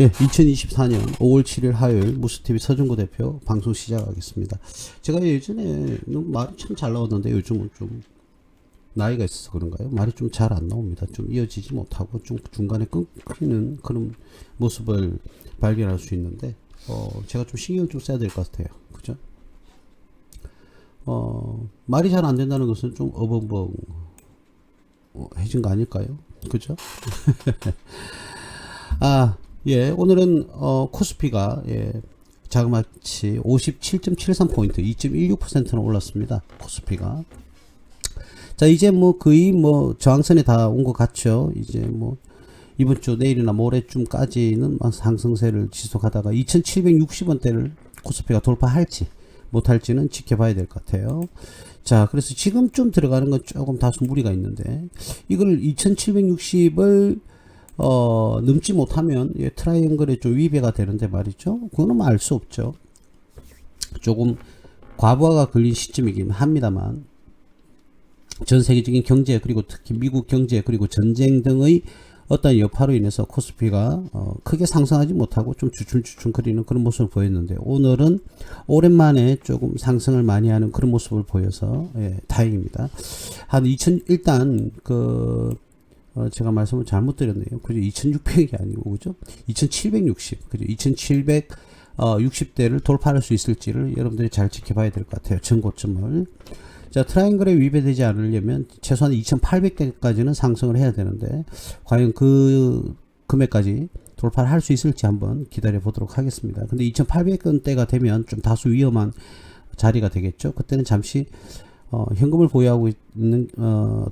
예, 2024년 5월 7일 화요일 무스TV 서준구 대표 방송 시작하겠습니다. 제가 예전에 말이 참 잘 나오던데 요즘은 좀 나이가 있어서 그런가요? 말이 좀 잘 안 나옵니다. 좀 이어지지 못하고 좀 중간에 끊기는 그런 모습을 발견할 수 있는데 제가 좀 신경 좀 써야 될 것 같아요. 그죠? 말이 잘 안 된다는 것은 좀 어벙벙 해진 거 아닐까요? 그죠? 예, 오늘은 코스피가 자그마치 57.73포인트 2.16%는 올랐습니다. 코스피가. 자, 이제 뭐 거의 뭐 저항선에 다 온 것 같죠. 이제 뭐 이번 주 내일이나 모레쯤까지는 상승세를 지속하다가 2760원대를 코스피가 돌파할지 못할지는 지켜봐야 될 것 같아요. 자, 그래서 지금쯤 들어가는 건 조금 다소 무리가 있는데 이걸 2760을 넘지 못하면 트라이앵글에 좀 위배가 되는데 말이죠. 그거는 알 수 없죠. 조금 과부하가 걸린 시점이긴 합니다만 전 세계적인 경제 그리고 특히 미국 경제 그리고 전쟁 등의 어떤 여파로 인해서 코스피가 크게 상승하지 못하고 좀 주춤주춤거리는 그런 모습을 보였는데 오늘은 오랜만에 조금 상승을 많이 하는 그런 모습을 보여서 다행입니다. 한 2000 일단 제가 말씀을 잘못 드렸네요. 그죠? 2600이 아니고, 그죠? 2760, 그죠? 2760대를 돌파할 수 있을지를 여러분들이 잘 지켜봐야 될 것 같아요. 전고점을. 자, 트라이앵글에 위배되지 않으려면 최소한 2800대까지는 상승을 해야 되는데, 과연 그 금액까지 돌파를 할 수 있을지 한번 기다려 보도록 하겠습니다. 근데 2800원대가 되면 좀 다소 위험한 자리가 되겠죠. 그때는 잠시, 현금을 보유하고 있는,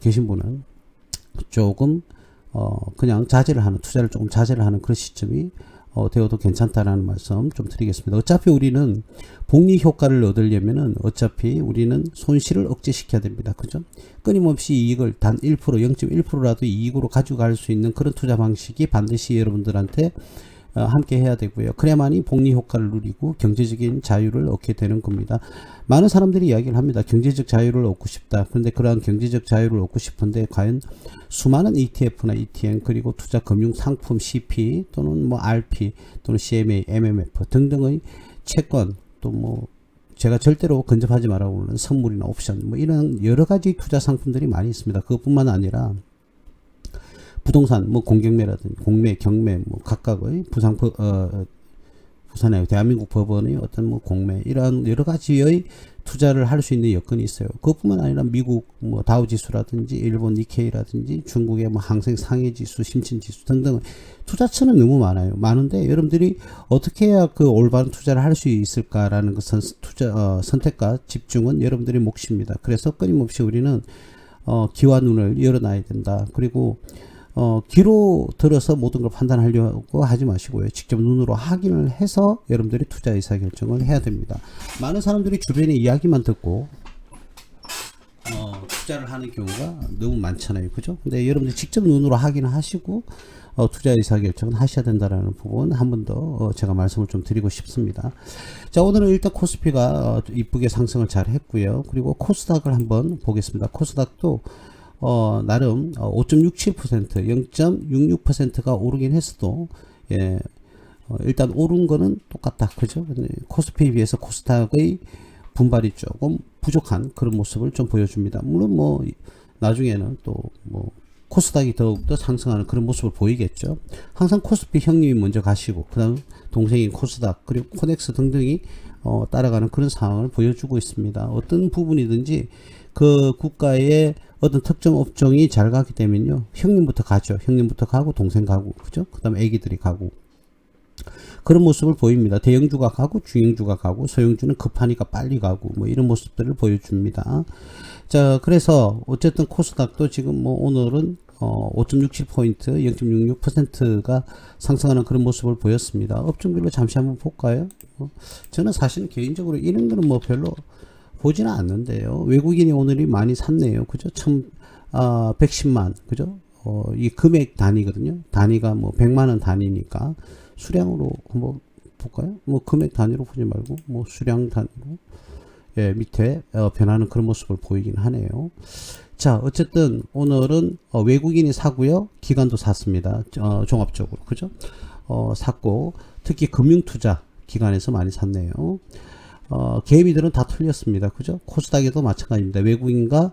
계신 분은 조금 그냥 자제를 하는 투자를 조금 자제를 하는 그런 시점이 되어도 괜찮다라는 말씀 좀 드리겠습니다. 어차피 우리는 복리 효과를 얻으려면은 어차피 우리는 손실을 억제시켜야 됩니다. 그죠? 끊임없이 이익을 단 1%, 0.1%라도 이익으로 가져갈 수 있는 그런 투자 방식이 반드시 여러분들한테 함께 해야 되고요. 그래야만이 복리 효과를 누리고 경제적인 자유를 얻게 되는 겁니다. 많은 사람들이 이야기를 합니다. 경제적 자유를 얻고 싶다. 그런데 그러한 경제적 자유를 얻고 싶은데 과연 수많은 ETF나 ETN 그리고 투자 금융 상품 CP 또는 뭐 RP 또는 CMA, MMF 등등의 채권 또 뭐 제가 절대로 근접하지 말라고 하는 선물이나 옵션 뭐 이런 여러 가지 투자 상품들이 많이 있습니다. 그것뿐만 아니라 부동산, 뭐 공경매라든지 공매, 경매, 뭐 각각의 부산의 대한민국 법원의 어떤 뭐 공매 이러한 여러 가지의 투자를 할 수 있는 여건이 있어요. 그것뿐만 아니라 미국 뭐 다우지수라든지 일본 니케이라든지 중국의 뭐 항생 상해지수, 심신지수 등등 투자처는 너무 많아요. 많은데 여러분들이 어떻게 해야 그 올바른 투자를 할 수 있을까라는 것은 선택과 집중은 여러분들의 몫입니다. 그래서 끊임없이 우리는 귀와 눈을 열어놔야 된다. 그리고 귀로 들어서 모든 걸 판단하려고 하지 마시고요. 직접 눈으로 확인을 해서 여러분들이 투자 의사결정을 해야 됩니다. 많은 사람들이 주변에 이야기만 듣고 투자를 하는 경우가 너무 많잖아요. 그죠? 근데 여러분들이 직접 눈으로 확인을 하시고 투자 의사결정은 하셔야 된다라는 부분 한 번 더 제가 말씀을 좀 드리고 싶습니다. 자, 오늘은 일단 코스피가 이쁘게 상승을 잘 했고요. 그리고 코스닥을 한번 보겠습니다. 코스닥도 나름 5.67%, 0.66%가 오르긴 했어도, 일단 오른 거는 똑같다. 그죠? 코스피에 비해서 코스닥의 분발이 조금 부족한 그런 모습을 좀 보여줍니다. 물론 뭐, 나중에는 또 뭐, 코스닥이 더욱더 상승하는 그런 모습을 보이겠죠. 항상 코스피 형님이 먼저 가시고, 그 다음 동생인 코스닥, 그리고 코넥스 등등이 따라가는 그런 상황을 보여주고 있습니다. 어떤 부분이든지 그 국가의 어떤 특정 업종이 잘 가게 되면요. 형님부터 가죠. 형님부터 가고 동생 가고 그죠? 그 다음에 애기들이 가고 그런 모습을 보입니다. 대형주가 가고 중형주가 가고 소형주는 급하니까 빨리 가고 뭐 이런 모습들을 보여줍니다. 자, 그래서 어쨌든 코스닥도 지금 뭐 오늘은 5.67포인트 0.66%가 상승하는 그런 모습을 보였습니다. 업종별로 잠시 한번 볼까요? 저는 사실 개인적으로 이런 거는 뭐 별로 보지는 않는데요. 외국인이 오늘이 많이 샀네요. 그죠? 110만. 그죠? 이 금액 단위거든요. 단위가 뭐 100만원 단위니까 수량으로 한번 볼까요? 뭐 금액 단위로 보지 말고 뭐 수량 단위로 밑에 변하는 그런 모습을 보이긴 하네요. 자, 어쨌든 오늘은 외국인이 사고요. 기관도 샀습니다. 종합적으로. 그죠? 샀고, 특히 금융투자 기관에서 많이 샀네요. 개미들은 다 틀렸습니다. 그죠? 코스닥에도 마찬가지입니다. 외국인과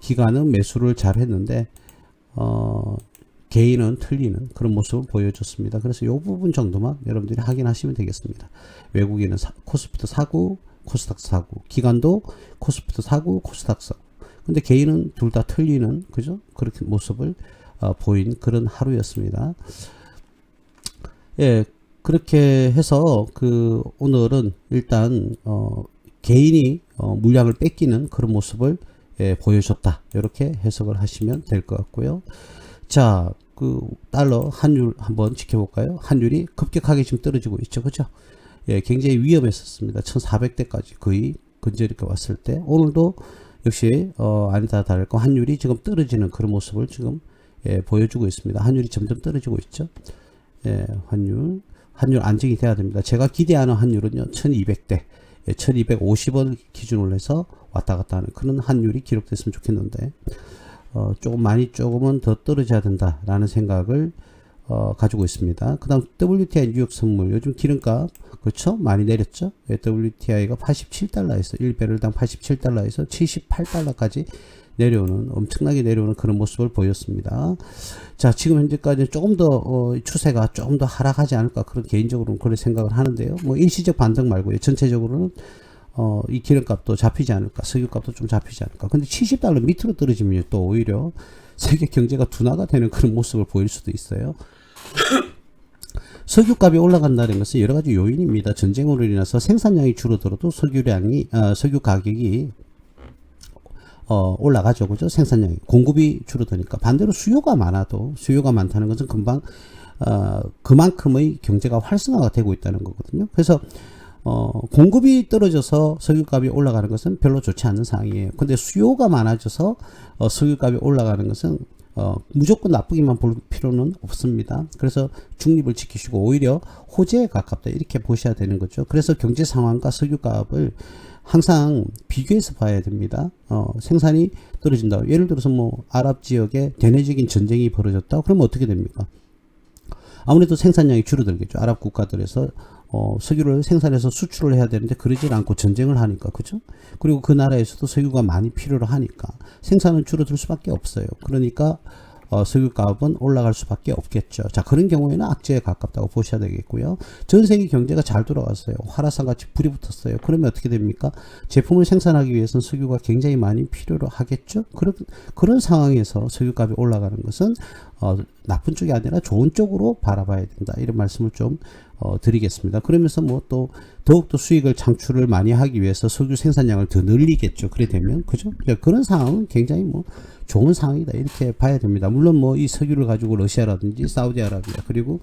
기관은 매수를 잘 했는데, 개인은 틀리는 그런 모습을 보여줬습니다. 그래서 이 부분 정도만 여러분들이 확인하시면 되겠습니다. 외국인은 코스피도 사고, 코스닥 사고, 기관도 코스피도 사고, 코스닥 사고. 근데 개인은 둘 다 틀리는, 그죠? 그렇게 모습을 보인 그런 하루였습니다. 예, 그렇게 해서 오늘은 일단 개인이 물량을 뺏기는 그런 모습을 보여줬다. 이렇게 해석을 하시면 될 것 같고요. 자, 달러 환율 한번 지켜볼까요? 환율이 급격하게 지금 떨어지고 있죠. 그죠? 예, 굉장히 위험했었습니다. 1400대까지 거의 근저리가 왔을 때. 오늘도 역시, 아니다 다를까 환율이 지금 떨어지는 그런 모습을 지금, 보여주고 있습니다. 환율이 점점 떨어지고 있죠. 예, 환율 안정이 돼야 됩니다. 제가 기대하는 환율은요, 1200대, 1250원 기준으로 해서 왔다 갔다 하는 그런 환율이 기록됐으면 좋겠는데, 조금은 더 떨어져야 된다라는 생각을 가지고 있습니다. 그 다음 WTI 뉴욕 선물 요즘 기름값 그렇죠? 많이 내렸죠? WTI가 87달러에서 1배럴당 87달러에서 78달러까지 내려오는 엄청나게 내려오는 그런 모습을 보였습니다. 자, 지금 현재까지 조금 더 추세가 조금 더 하락하지 않을까 그런 개인적으로는 그런 생각을 하는데요. 뭐 일시적 반등 말고요. 전체적으로는 이 기름값도 잡히지 않을까, 석유값도 좀 잡히지 않을까. 근데 70달러 밑으로 떨어지면 또 오히려 세계 경제가 둔화가 되는 그런 모습을 보일 수도 있어요. 석유값이 올라간다는 것은 여러 가지 요인입니다. 전쟁으로 인해서 생산량이 줄어들어도 석유 가격이 올라가죠. 그죠? 생산량이. 공급이 줄어드니까. 반대로 수요가 많다는 것은 금방, 그만큼의 경제가 활성화가 되고 있다는 거거든요. 그래서, 공급이 떨어져서 석유값이 올라가는 것은 별로 좋지 않은 상황이에요. 근데 수요가 많아져서, 석유값이 올라가는 것은, 무조건 나쁘게만 볼 필요는 없습니다. 그래서 중립을 지키시고 오히려 호재에 가깝다 이렇게 보셔야 되는 거죠. 그래서 경제 상황과 석유값을 항상 비교해서 봐야 됩니다. 생산이 떨어진다. 예를 들어서 뭐 아랍 지역에 대내적인 전쟁이 벌어졌다. 그러면 어떻게 됩니까? 아무래도 생산량이 줄어들겠죠. 아랍 국가들에서 석유를 생산해서 수출을 해야 되는데 그러질 않고 전쟁을 하니까, 그죠? 그리고 그 나라에서도 석유가 많이 필요로 하니까 생산은 줄어들 수밖에 없어요. 그러니까 석유값은 올라갈 수밖에 없겠죠. 자, 그런 경우에는 악재에 가깝다고 보셔야 되겠고요. 전 세계 경제가 잘 돌아갔어요. 화라산같이 불이 붙었어요. 그러면 어떻게 됩니까? 제품을 생산하기 위해서는 석유가 굉장히 많이 필요로 하겠죠. 그런 상황에서 석유값이 올라가는 것은 나쁜 쪽이 아니라 좋은 쪽으로 바라봐야 된다. 이런 말씀을 좀 드리겠습니다. 그러면서 뭐 또 더욱더 수익을 창출을 많이 하기 위해서 석유 생산량을 더 늘리겠죠. 그래 되면, 그죠? 그런 상황은 굉장히 뭐 좋은 상황이다. 이렇게 봐야 됩니다. 물론 뭐 이 석유를 가지고 러시아라든지 사우디아라비아 그리고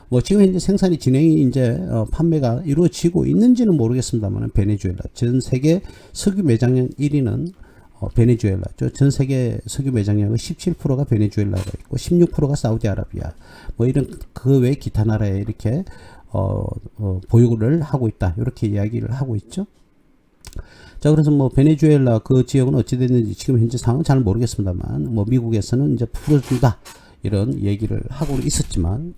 뭐 지금 현재 생산이 진행이 이제 판매가 이루어지고 있는지는 모르겠습니다만 베네수엘라 전 세계 석유 매장량 1위는 베네수엘라죠. 전 세계 석유 매장량의 17%가 베네수엘라가 있고 16%가 사우디아라비아 뭐 이런 그 외 기타 나라에 이렇게 보유를 하고 있다. 이렇게 이야기를 하고 있죠. 자, 그래서 뭐 베네수엘라 그 지역은 어찌 됐는지 지금 현재 상황은 잘 모르겠습니다만 뭐 미국에서는 이제 풀어준다 이런 얘기를 하고 있었지만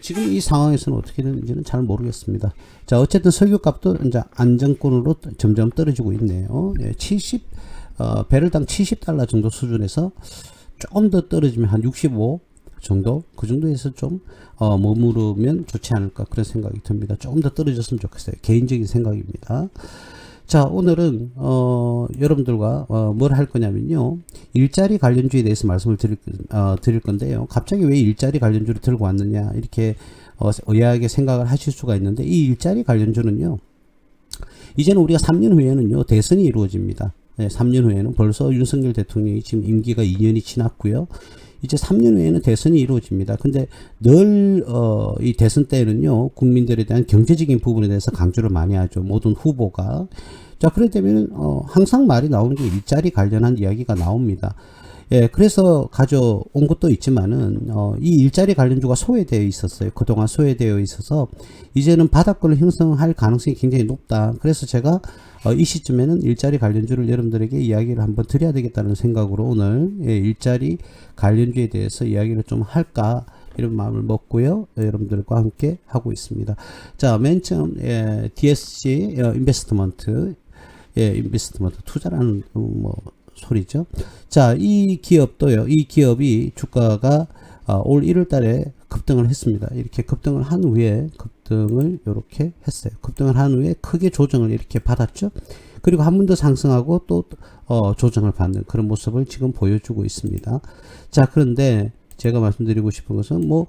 지금 이 상황에서는 어떻게 되는지는 잘 모르겠습니다. 자, 어쨌든 석유값도 이제 안정권으로 점점 떨어지고 있네요. 70배럴당 70달러 정도 수준에서 조금 더 떨어지면 한 65 정도 그 정도에서 좀 머무르면 좋지 않을까 그런 생각이 듭니다. 조금 더 떨어졌으면 좋겠어요. 개인적인 생각입니다. 자, 오늘은 여러분들과 뭘 할 거냐면요, 일자리 관련주에 대해서 말씀을 드릴 건데요. 갑자기 왜 일자리 관련주를 들고 왔느냐 이렇게 의아하게 생각을 하실 수가 있는데, 이 일자리 관련주는요, 이제는 우리가 3년 후에는요 대선이 이루어집니다. 3년 후에는 벌써 윤석열 대통령이 지금 임기가 2년이 지났고요. 이제 3년 후에는 대선이 이루어집니다. 근데 늘 이 대선 때는요 국민들에 대한 경제적인 부분에 대해서 강조를 많이 하죠. 모든 후보가. 자, 그래 되면 항상 말이 나오는 게 일자리 관련한 이야기가 나옵니다. 예, 그래서 가져온 것도 있지만은 이 일자리 관련주가 소외되어 있었어요. 그동안 소외되어 있어서 이제는 바닥권을 형성할 가능성이 굉장히 높다. 그래서 제가 이 시점에는 일자리 관련주를 여러분들에게 이야기를 한번 드려야 되겠다는 생각으로 오늘 일자리 관련주에 대해서 이야기를 좀 할까 이런 마음을 먹고요. 여러분들과 함께 하고 있습니다. 자, 맨 처음 DSC 인베스트먼트, 인베스트먼트 투자라는 뭐 소리죠. 자, 이 기업도요. 이 기업이 주가가 올 1월 달에 급등을 했습니다. 이렇게 급등을 한 후에 급등을 이렇게 했어요. 급등을 한 후에 크게 조정을 이렇게 받았죠. 그리고 한 번 더 상승하고 또 조정을 받는 그런 모습을 지금 보여주고 있습니다. 자, 그런데 제가 말씀드리고 싶은 것은 뭐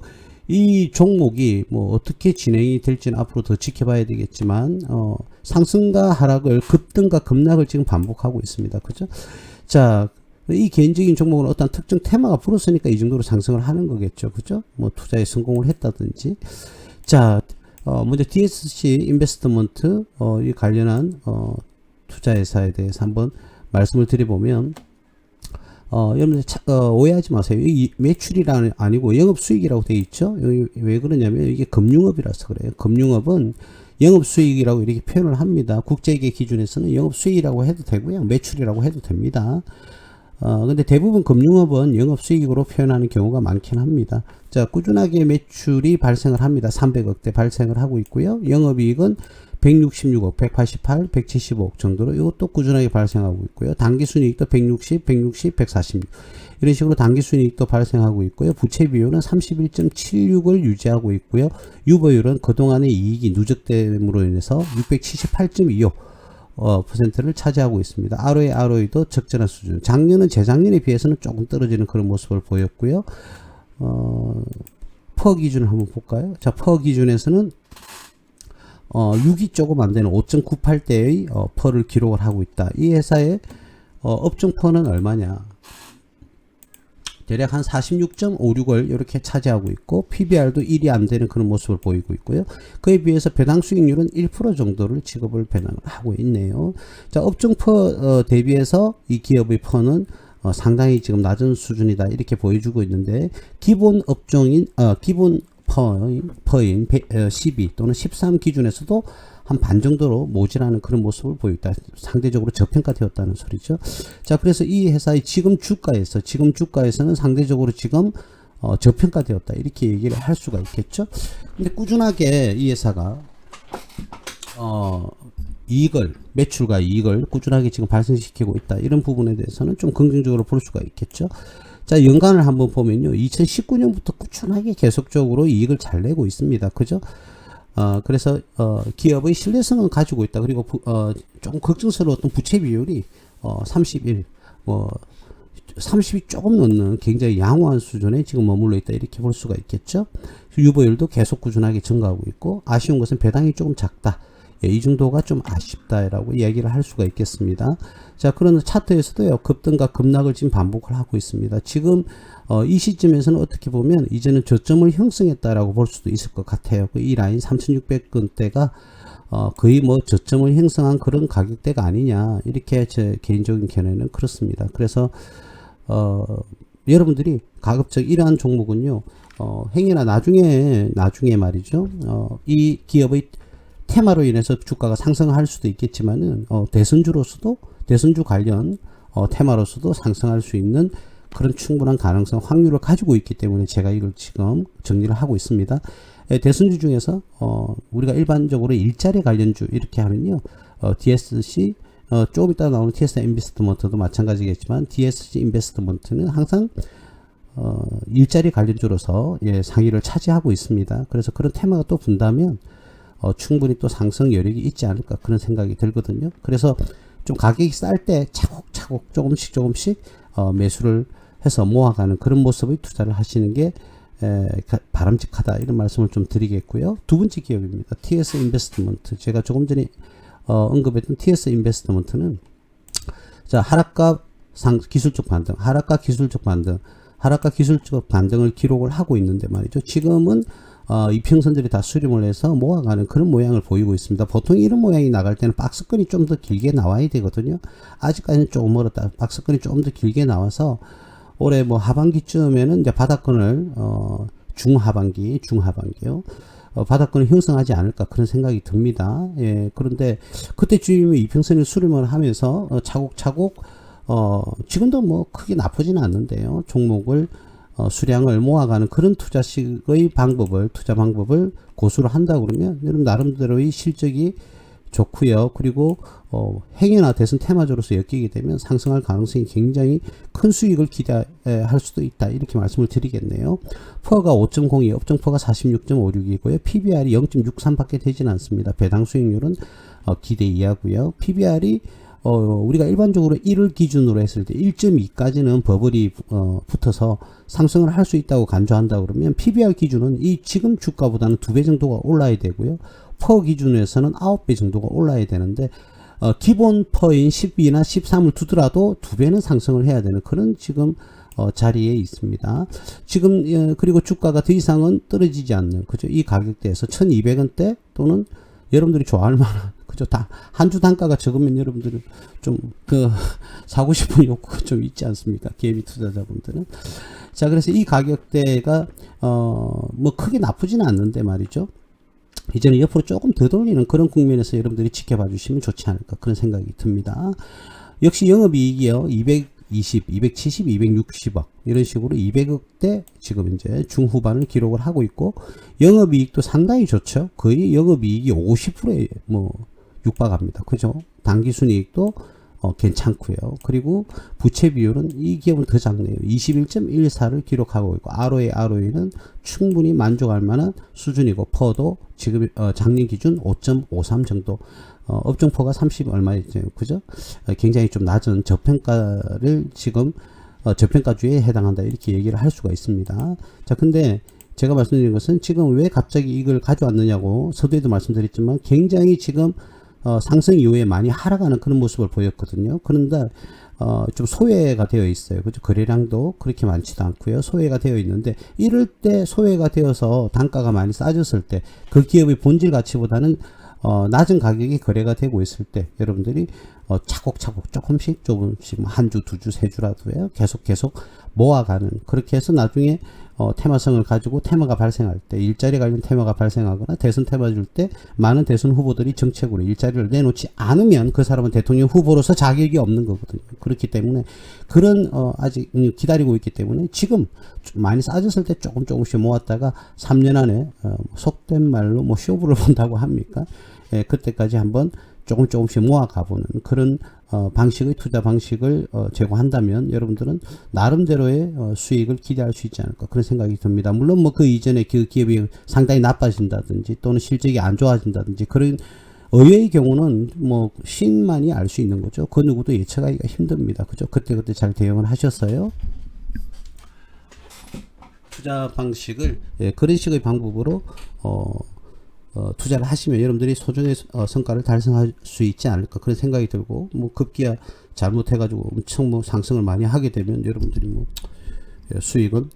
이 종목이 뭐 어떻게 진행이 될지는 앞으로 더 지켜봐야 되겠지만 상승과 하락을 급등과 급락을 지금 반복하고 있습니다. 그죠? 자, 이 개인적인 종목은 어떤 특정 테마가 불었으니까 이 정도로 상승을 하는 거겠죠. 그죠? 뭐 투자에 성공을 했다든지. 자, 먼저 DSC 인베스트먼트 이 관련한 투자회사에 대해서 한번 말씀을 드려보면 여러분들 오해하지 마세요. 이 매출이라 아니고 영업수익이라고 되어 있죠. 왜 그러냐면 이게 금융업이라서 그래요. 금융업은 영업수익이라고 이렇게 표현을 합니다. 국제계 기준에서는 영업수익이라고 해도 되고요. 매출이라고 해도 됩니다. 근데 대부분 금융업은 영업수익으로 표현하는 경우가 많긴 합니다. 자, 꾸준하게 매출이 발생을 합니다. 300억대 발생을 하고 있고요. 영업이익은 166억, 188, 175억 정도로 이것도 꾸준하게 발생하고 있고요. 당기순이익도 160, 160, 146 이런 식으로 당기순이익도 발생하고 있고요. 부채 비율은 31.76을 유지하고 있고요. 유보율은 그동안의 이익이 누적됨으로 인해서 678.25 %를 차지하고 있습니다. ROE도 적절한 수준. 작년은 재작년에 비해서는 조금 떨어지는 그런 모습을 보였고요. 퍼 기준을 한번 볼까요? 자, 퍼 기준에서는 6이 조금 안 되는 5.98대의 퍼를 기록을 하고 있다. 이 회사의 업종 퍼는 얼마냐? 대략 한 46.56을 이렇게 차지하고 있고 PBR도 1이 안 되는 그런 모습을 보이고 있고요. 그에 비해서 배당 수익률은 1% 정도를 지급을 배당을 하고 있네요. 자, 업종 퍼 대비해서 이 기업의 퍼는 상당히 지금 낮은 수준이다 이렇게 보여주고 있는데 기본 업종인 기본 퍼인 12 또는 13 기준에서도 한 반 정도로 모자라는 그런 모습을 보였다. 상대적으로 저평가되었다는 소리죠. 자, 그래서 이 회사의 지금 주가에서는 상대적으로 지금 저평가되었다 이렇게 얘기를 할 수가 있겠죠. 근데 꾸준하게 이 회사가 매출과 이익을 꾸준하게 지금 발생시키고 있다. 이런 부분에 대해서는 좀 긍정적으로 볼 수가 있겠죠. 자, 연간을 한번 보면요. 2019년부터 꾸준하게 계속적으로 이익을 잘 내고 있습니다. 그죠? 그래서 기업의 신뢰성은 가지고 있다. 그리고 조금 걱정스러웠던 부채 비율이 31, 30이 조금 넘는 굉장히 양호한 수준에 지금 머물러 있다. 이렇게 볼 수가 있겠죠. 유보율도 계속 꾸준하게 증가하고 있고 아쉬운 것은 배당이 조금 작다. 이 정도가 좀 아쉽다라고 이야기를 할 수가 있겠습니다. 자, 그런 차트에서도요, 급등과 급락을 지금 반복을 하고 있습니다. 지금 이 시점에서는 어떻게 보면 이제는 저점을 형성했다라고 볼 수도 있을 것 같아요. 이 라인 3,600원대가 거의 뭐 저점을 형성한 그런 가격대가 아니냐, 이렇게 제 개인적인 견해는 그렇습니다. 그래서 여러분들이 가급적 이러한 종목은요, 행여나 나중에 말이죠, 이 기업의 테마로 인해서 주가가 상승할 수도 있겠지만은 대선주 관련 테마로서도 상승할 수 있는 그런 충분한 가능성 확률을 가지고 있기 때문에 제가 이걸 지금 정리를 하고 있습니다. 대선주 중에서 우리가 일반적으로 일자리 관련주 이렇게 하면요, DSC 조금 이따 나오는 TS 인베스트먼트도 마찬가지겠지만 DSC 인베스트먼트는 항상 일자리 관련주로서 상위를 차지하고 있습니다. 그래서 그런 테마가 또 분다면 충분히 또 상승 여력이 있지 않을까 그런 생각이 들거든요. 그래서 좀 가격이 쌀 때 차곡차곡 조금씩 매수를 해서 모아가는 그런 모습의 투자를 하시는 게 바람직하다 이런 말씀을 좀 드리겠고요. 두 번째 기업입니다. TS 인베스트먼트. 제가 조금 전에 언급했던 TS 인베스트먼트는 자, 하락과 기술적 반등을 기록을 하고 있는데 말이죠. 지금은 이평선들이 다 수렴을 해서 모아가는 그런 모양을 보이고 있습니다. 보통 이런 모양이 나갈 때는 박스권이 좀 더 길게 나와야 되거든요. 아직까지는 조금 멀었다. 박스권이 좀 더 길게 나와서 올해 뭐 하반기쯤에는 이제 바닥권을 중하반기요. 바닥권을 형성하지 않을까 그런 생각이 듭니다. 예, 그런데 그때쯤이면 이평선이 수렴을 하면서 차곡차곡 지금도 뭐 크게 나쁘지는 않는데요. 종목을 수량을 모아가는 그런 투자식의 투자 방법을 고수를 한다 그러면 여러분 나름대로의 실적이 좋고요. 그리고 행여나 대선 테마주로서 엮이게 되면 상승할 가능성이 굉장히 큰 수익을 기대할 수도 있다. 이렇게 말씀을 드리겠네요. 퍼가 5.02, 업종퍼가 46.56이고요. PBR이 0.63밖에 되진 않습니다. 배당 수익률은 기대 이하고요. PBR이 우리가 일반적으로 1을 기준으로 했을 때 1.2까지는 버블이 붙어서 상승을 할 수 있다고 간주한다 그러면 PBR 기준은 이 지금 주가보다는 2배 정도가 올라야 되고요. 퍼 기준에서는 9배 정도가 올라야 되는데 기본 퍼인 12나 13을 두더라도 2배는 상승을 해야 되는 그런 지금 자리에 있습니다. 지금 그리고 주가가 더 이상은 떨어지지 않는 그죠? 이 가격대에서 1200원대 또는 여러분들이 좋아할 만한 그죠? 다 한 주 단가가 적으면 여러분들은 좀 사고 싶은 욕구가 좀 있지 않습니까? 개미 투자자분들은. 자, 그래서 이 가격대가 뭐 크게 나쁘지는 않는데 말이죠. 이제는 옆으로 조금 더 돌리는 그런 국면에서 여러분들이 지켜봐 주시면 좋지 않을까 그런 생각이 듭니다. 역시 영업이익이요. 220, 270, 260억 이런 식으로 200억대 지금 이제 중후반을 기록을 하고 있고 영업이익도 상당히 좋죠. 거의 영업이익이 50%에 뭐 육박합니다. 그죠? 당기순이익도 괜찮고요. 그리고 부채 비율은 이 기업은 더 작네요. 21.14를 기록하고 있고 ROE는 충분히 만족할 만한 수준이고 퍼도 지금 작년 기준 5.53 정도 업종퍼가 30 얼마였죠. 그죠? 굉장히 좀 낮은 저평가를 지금 저평가주에 해당한다 이렇게 얘기를 할 수가 있습니다. 자, 근데 제가 말씀드린 것은 지금 왜 갑자기 이걸 가져왔느냐고 서두에도 말씀드렸지만 굉장히 지금 상승 이후에 많이 하락하는 그런 모습을 보였거든요. 그런데 좀 소외가 되어 있어요. 그죠? 거래량도 그렇게 많지도 않고요. 소외가 되어 있는데 이럴 때 소외가 되어서 단가가 많이 싸졌을 때 그 기업의 본질 가치보다는 낮은 가격이 거래가 되고 있을 때 여러분들이 차곡차곡 조금씩 한 주, 두 주, 세 주라도요. 계속 모아가는 그렇게 해서 나중에 테마성을 가지고 테마가 발생할 때 일자리 관련 테마가 발생하거나 대선 테마 줄 때 많은 대선 후보들이 정책으로 일자리를 내놓지 않으면 그 사람은 대통령 후보로서 자격이 없는 거거든요. 그렇기 때문에 그런 아직 기다리고 있기 때문에 지금 좀 많이 싸졌을 때 조금씩 모았다가 3년 안에 속된 말로 뭐 쇼부를 본다고 합니까? 예, 그때까지 한번 조금씩 모아 가보는 그런 방식의 투자 방식을 제공한다면 여러분들은 나름대로의 수익을 기대할 수 있지 않을까 그런 생각이 듭니다. 물론 뭐 그 이전에 그 기업이 상당히 나빠진다든지 또는 실적이 안 좋아진다든지 그런 의외의 경우는 뭐 신만이 알 수 있는 거죠. 그 누구도 예측하기가 힘듭니다. 그죠? 그때 잘 대응을 하셨어요. 투자 방식을 그런 식의 방법으로 투자를 하시면 여러분들이 소정의 성과를 달성할 수 있지 않을까 그런 생각이 들고 뭐 급기야 잘못해가지고 엄청 뭐 상승을 많이 하게 되면 여러분들이 뭐 수익은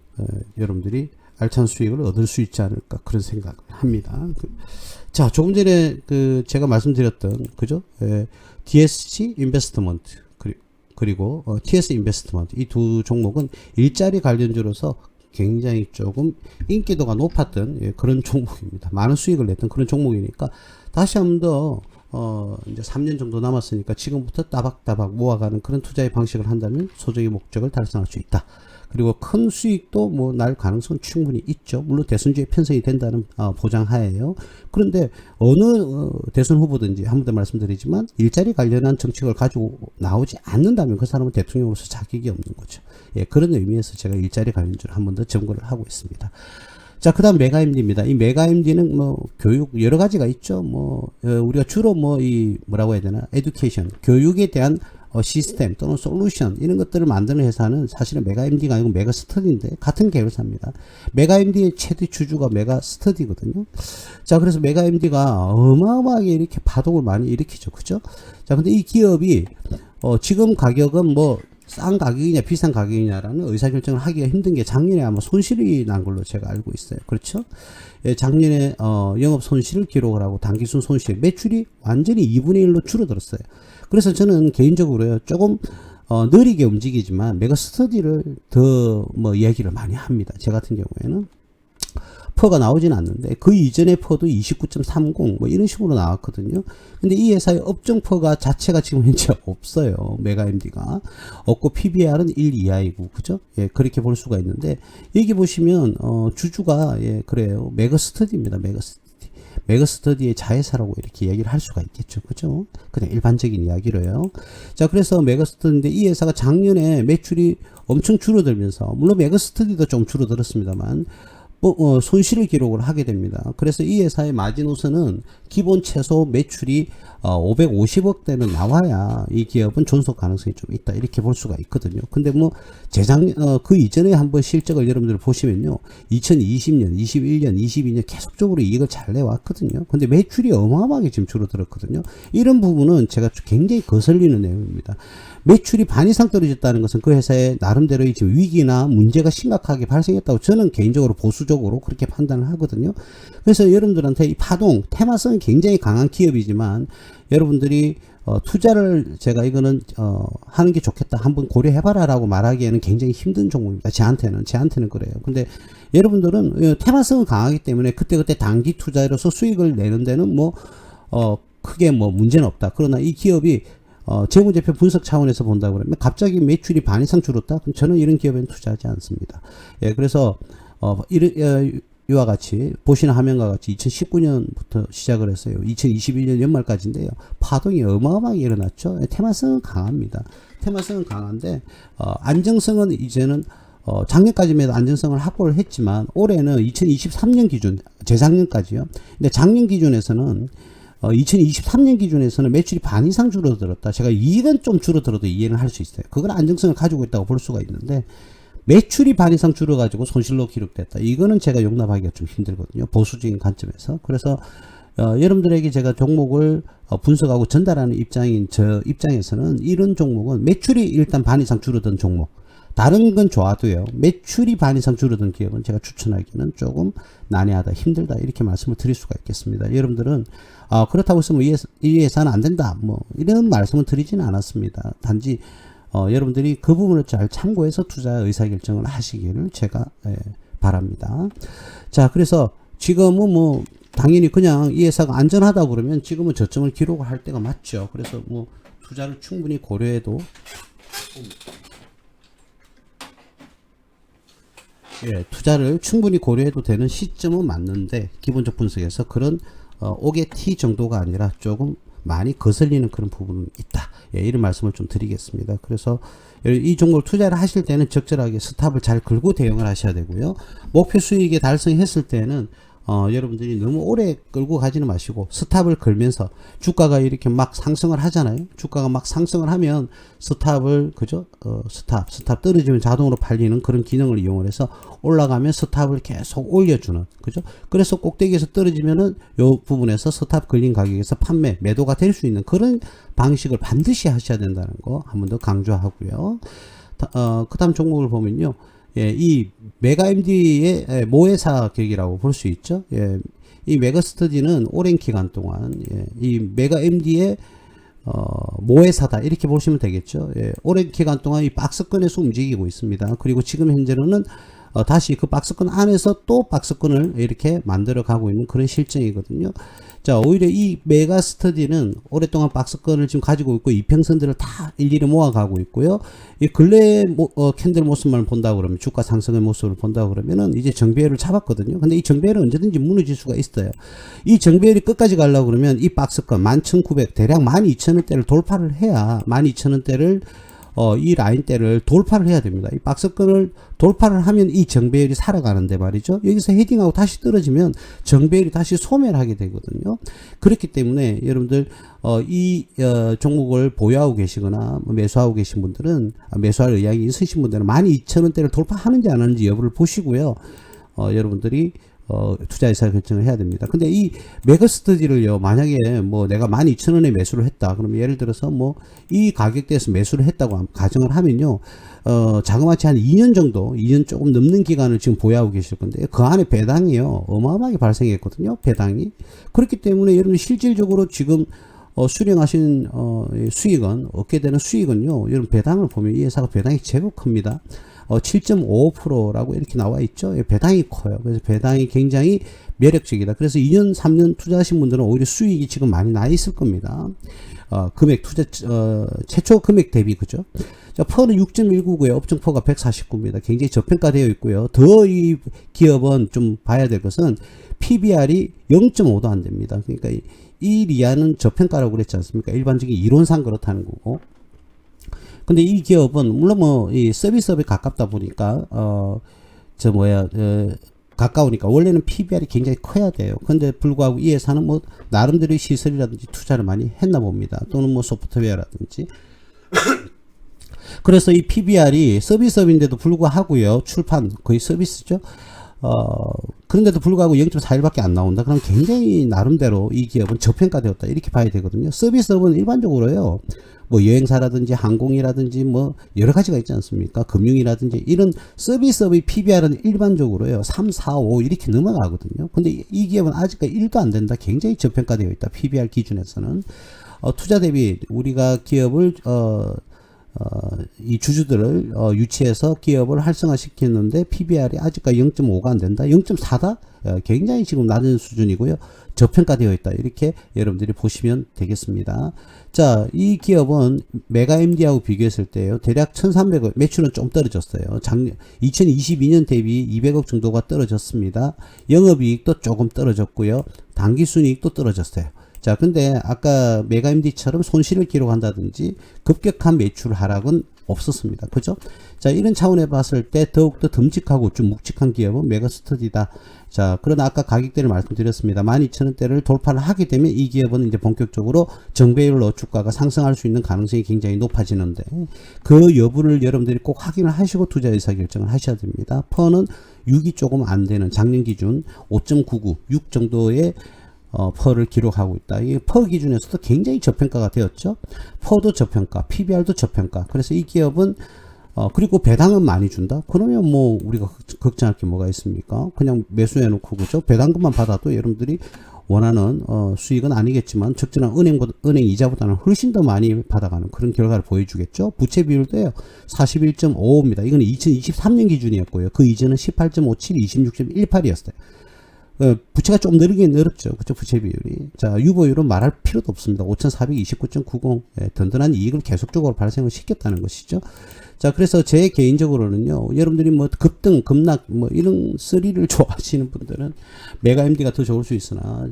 여러분들이 알찬 수익을 얻을 수 있지 않을까 그런 생각을 합니다. 자, 조금 전에 제가 말씀드렸던 그죠? DSG 인베스트먼트 그리고 TS 인베스트먼트 이 두 종목은 일자리 관련주로서 굉장히 조금 인기도가 높았던 그런 종목입니다. 많은 수익을 냈던 그런 종목이니까 다시 한 번 더 이제 3년 정도 남았으니까 지금부터 따박따박 모아가는 그런 투자의 방식을 한다면 소정의 목적을 달성할 수 있다. 그리고 큰 수익도 뭐 날 가능성은 충분히 있죠. 물론 대선주에 편성이 된다는 보장하에요. 그런데 어느 대선 후보든지 한 번 더 말씀드리지만 일자리 관련한 정책을 가지고 나오지 않는다면 그 사람은 대통령으로서 자격이 없는 거죠. 예, 그런 의미에서 제가 일자리 관련주를 한 번 더 점거를 하고 있습니다. 자, 그 다음 메가MD입니다. 이 메가MD는 뭐 교육 여러 가지가 있죠. 뭐 우리가 주로 뭐 이 뭐라고 해야 되나 에듀케이션 교육에 대한 시스템 또는 솔루션 이런 것들을 만드는 회사는 사실은 메가MD가 아니고 메가스터디인데 같은 계열사입니다. 메가MD의 최대 주주가 메가스터디거든요. 자, 그래서 메가MD가 어마어마하게 이렇게 파동을 많이 일으키죠. 그죠? 자, 근데 이 기업이 지금 가격은 뭐 싼 가격이냐 비싼 가격이냐라는 의사결정을 하기가 힘든 게 작년에 아마 손실이 난 걸로 제가 알고 있어요. 그렇죠? 예, 작년에 영업 손실을 기록을 하고 단기순 손실 매출이 완전히 2분의 1로 줄어들었어요. 그래서 저는 개인적으로요 조금 느리게 움직이지만 메가스터디를 더 뭐 이야기를 많이 합니다. 제 같은 경우에는 퍼가 나오진 않는데 그 이전의 퍼도 29.30 뭐 이런 식으로 나왔거든요. 근데 이 회사의 업종 퍼가 자체가 지금 현재 없어요. 메가MD가 없고 PBR은 1 이하이고 그죠? 예, 그렇게 볼 수가 있는데 여기 보시면 주주가 예, 그래요. 메가스터디입니다. 메가스터디의 자회사라고 이렇게 얘기를 할 수가 있겠죠. 그죠? 그냥 일반적인 이야기로요. 자, 그래서 메가스터디인데 이 회사가 작년에 매출이 엄청 줄어들면서, 물론 메가스터디도 좀 줄어들었습니다만, 손실을 기록을 하게 됩니다. 그래서 이 회사의 마지노선은 기본 최소 매출이 550억대는 나와야 이 기업은 존속 가능성이 좀 있다. 이렇게 볼 수가 있거든요. 근데 뭐 그 이전에 한번 실적을 여러분들 보시면요. 2020년, 21년, 22년 계속적으로 이익을 잘 내왔거든요. 근데 매출이 어마어마하게 지금 줄어들었거든요. 이런 부분은 제가 굉장히 거슬리는 내용입니다. 매출이 반 이상 떨어졌다는 것은 그 회사의 나름대로의 지금 위기나 문제가 심각하게 발생했다고 저는 개인적으로 보수적으로 그렇게 판단을 하거든요. 그래서 여러분들한테 이 파동, 테마성이 굉장히 강한 기업이지만 여러분들이 투자를 제가 이거는 하는 게 좋겠다 한번 고려해봐라 라고 말하기에는 굉장히 힘든 종목입니다. 제한테는 그래요. 근데 여러분들은 테마성은 강하기 때문에 그때그때 단기 투자로서 수익을 내는 데는 크게 문제는 없다. 그러나 이 기업이 재무제표 분석 차원에서 본다 그러면 갑자기 매출이 반 이상 줄었다? 그럼 저는 이런 기업에는 투자하지 않습니다. 예, 그래서 이와 같이 보시는 화면과 같이 2019년부터 시작을 했어요. 2021년 연말까지인데요. 파동이 어마어마하게 일어났죠. 테마성은 강합니다. 테마성은 강한데 안정성은 이제는 작년까지만 해도 안정성을 확보를 했지만 올해는 2023년 기준, 재작년까지요. 근데 작년 기준에서는 2023년 기준에서는 매출이 반 이상 줄어들었다. 제가 이익은 좀 줄어들어도 이해는 할 수 있어요. 그건 안정성을 가지고 있다고 볼 수가 있는데 매출이 반 이상 줄어가지고 손실로 기록됐다. 이거는 제가 용납하기가 좀 힘들거든요. 보수적인 관점에서. 그래서 여러분들에게 제가 종목을 분석하고 전달하는 입장인 저 입장에서는 이런 종목은 매출이 일단 반 이상 줄어든 종목, 다른 건 좋아도요. 매출이 반 이상 줄어든 기업은 제가 추천하기는 조금 난해하다, 힘들다 이렇게 말씀을 드릴 수가 있겠습니다. 여러분들은 그렇다고 해서 이 회사는 안 된다 이런 말씀을 드리지는 않았습니다. 단지 여러분들이 그 부분을 잘 참고해서 투자 의사결정을 하시기를 제가 바랍니다. 자, 그래서 지금은 당연히 그냥 이 회사가 안전하다 그러면 지금은 저점을 기록을 할 때가 맞죠. 그래서 투자를 충분히 고려해도 투자를 충분히 고려해도 되는 시점은 맞는데 기본적 분석에서 그런 옥의 T 정도가 아니라 조금 많이 거슬리는 그런 부분은 있다. 이런 말씀을 좀 드리겠습니다. 그래서 이 종목을 투자를 하실 때는 적절하게 스탑을 잘 걸고 대응을 하셔야 되고요. 목표 수익에 달성했을 때는 여러분들이 너무 오래 끌고 가지는 마시고 스탑을 걸면서 주가가 이렇게 막 상승을 하잖아요. 주가가 막 상승을 하면 스탑을 스탑 떨어지면 자동으로 팔리는 그런 기능을 이용을 해서 올라가면 스탑을 계속 올려주는 그죠. 그래서 꼭대기에서 떨어지면은 요 부분에서 스탑 걸린 가격에서 매도가 될 수 있는 그런 방식을 반드시 하셔야 된다는 거 한 번 더 강조하고요. 그 다음 종목을 보면요. 이 메가MD의 모회사 격이라고 볼 수 있죠. 이 메가스터디는 오랜 기간 동안 이 메가MD의 모회사다 이렇게 보시면 되겠죠. 오랜 기간 동안 이 박스권에서 움직이고 있습니다. 그리고 지금 현재는 다시 그 박스권 안에서 또 박스권을 이렇게 만들어 가고 있는 그런 실정이거든요. 자, 오히려 이 메가스터디는 오랫동안 박스권을 지금 가지고 있고 이평선들을 다 일일이 모아가고 있고요. 이 근래 캔들 모습만 본다 그러면 주가 상승의 모습을 본다 그러면은 이제 정배열을 잡았거든요. 근데 이 정배열은 언제든지 무너질 수가 있어요. 이 정배열이 끝까지 가려고 그러면 이 박스권 11,900 대략 12,000원대를 돌파를 해야 12,000원대를 이 라인대를 돌파를 해야 됩니다. 이 박스권을 돌파를 하면 이 정배열이 살아가는데 말이죠. 여기서 헤딩하고 다시 떨어지면 정배열이 다시 소멸하게 되거든요. 그렇기 때문에 여러분들 이 종목을 보유하고 계시거나 매수하고 계신 분들은 매수할 의향이 있으신 분들은 12,000원대를 돌파하는지 안 하는지 여부를 보시고요. 여러분들이 투자 의사 결정을 해야 됩니다. 근데 이 메가스터디를요, 만약에 내가 12,000원에 매수를 했다. 그러면 예를 들어서 이 가격대에서 매수를 했다고 가정을 하면요, 자그마치 한 2년 정도, 2년 조금 넘는 기간을 지금 보유하고 계실 건데, 그 안에 배당이요, 어마어마하게 발생했거든요, 배당이. 그렇기 때문에 여러분 실질적으로 지금 수령하신 수익은, 얻게 되는 수익은요, 여러분 배당을 보면 이 회사가 배당이 제법 큽니다. 7.55%라고 이렇게 나와 있죠. 배당이 커요. 그래서 배당이 굉장히 매력적이다. 그래서 2년, 3년 투자하신 분들은 오히려 수익이 지금 많이 나 있을 겁니다. 금액 최초 금액 대비, 그죠? 자, 퍼는 6.19고요. 업종 퍼가 149입니다. 굉장히 저평가되어 있고요. 더 이 기업은 좀 봐야 될 것은 PBR이 0.5도 안 됩니다. 그러니까 이 리아는 저평가라고 그랬지 않습니까? 일반적인 이론상 그렇다는 거고. 근데 이 기업은 물론 뭐 이 서비스업에 가깝다 보니까 가까우니까 원래는 PBR이 굉장히 커야 돼요. 근데 불구하고 이 회사는 뭐 나름대로 시설이라든지 투자를 많이 했나 봅니다. 또는 뭐 소프트웨어라든지. 그래서 이 PBR이 서비스업인데도 불구하고요. 출판 거의 서비스죠. 그런데도 불구하고 0.41밖에 안 나온다. 그럼 굉장히 나름대로 이 기업은 저평가되었다. 이렇게 봐야 되거든요. 서비스업은 일반적으로요. 뭐 여행사라든지 항공이라든지 뭐 여러 가지가 있지 않습니까? 금융이라든지 이런 서비스업의 PBR은 일반적으로요. 3, 4, 5 이렇게 넘어가거든요. 근데 이 기업은 아직까지 1도 안 된다. 굉장히 저평가되어 있다. PBR 기준에서는. 투자 대비 우리가 기업을 이 주주들을 유치해서 기업을 활성화시켰는데 PBR이 아직까지 0.5가 안 된다. 0.4다? 굉장히 지금 낮은 수준이고요. 저평가되어 있다. 이렇게 여러분들이 보시면 되겠습니다. 자, 이 기업은 메가MD하고 비교했을 때요. 대략 1,300억, 매출은 좀 떨어졌어요. 2022년 대비 200억 정도가 떨어졌습니다. 영업이익도 조금 떨어졌고요. 당기순이익도 떨어졌어요. 자, 근데 아까 메가MD처럼 손실을 기록한다든지 급격한 매출 하락은 없었습니다. 그죠? 자, 이런 차원에 봤을 때 더욱더 듬직하고 좀 묵직한 기업은 메가스터디다. 자, 그러나 아까 가격대를 말씀드렸습니다. 12,000원대를 돌파를 하게 되면 이 기업은 이제 본격적으로 정배율로 주가가 상승할 수 있는 가능성이 굉장히 높아지는데 그 여부를 여러분들이 꼭 확인을 하시고 투자 의사결정을 하셔야 됩니다. 퍼는 6이 조금 안 되는 작년 기준 5.99, 6 정도의 퍼를 기록하고 있다. 이 퍼 기준에서도 굉장히 저평가가 되었죠. 퍼도 저평가, PBR도 저평가. 그래서 이 기업은 그리고 배당은 많이 준다. 그러면 뭐 우리가 걱정할 게 뭐가 있습니까? 그냥 매수해 놓고 그죠? 배당금만 받아도 여러분들이 원하는 수익은 아니겠지만 적절한 은행 이자보다는 훨씬 더 많이 받아가는 그런 결과를 보여주겠죠. 부채 비율도요 41.55입니다. 이거는 2023년 기준이었고요. 그 이전은 18.57, 26.18이었어요. 부채가 좀 늘긴 늘었죠. 그쵸? 부채 비율이. 자, 유보율은 말할 필요도 없습니다. 5,429.90. 든든한 이익을 계속적으로 발생을 시켰다는 것이죠. 자, 그래서 제 개인적으로는요, 여러분들이 뭐 급등, 급락, 뭐 이런 스릴을 좋아하시는 분들은 메가MD가 더 좋을 수 있으나,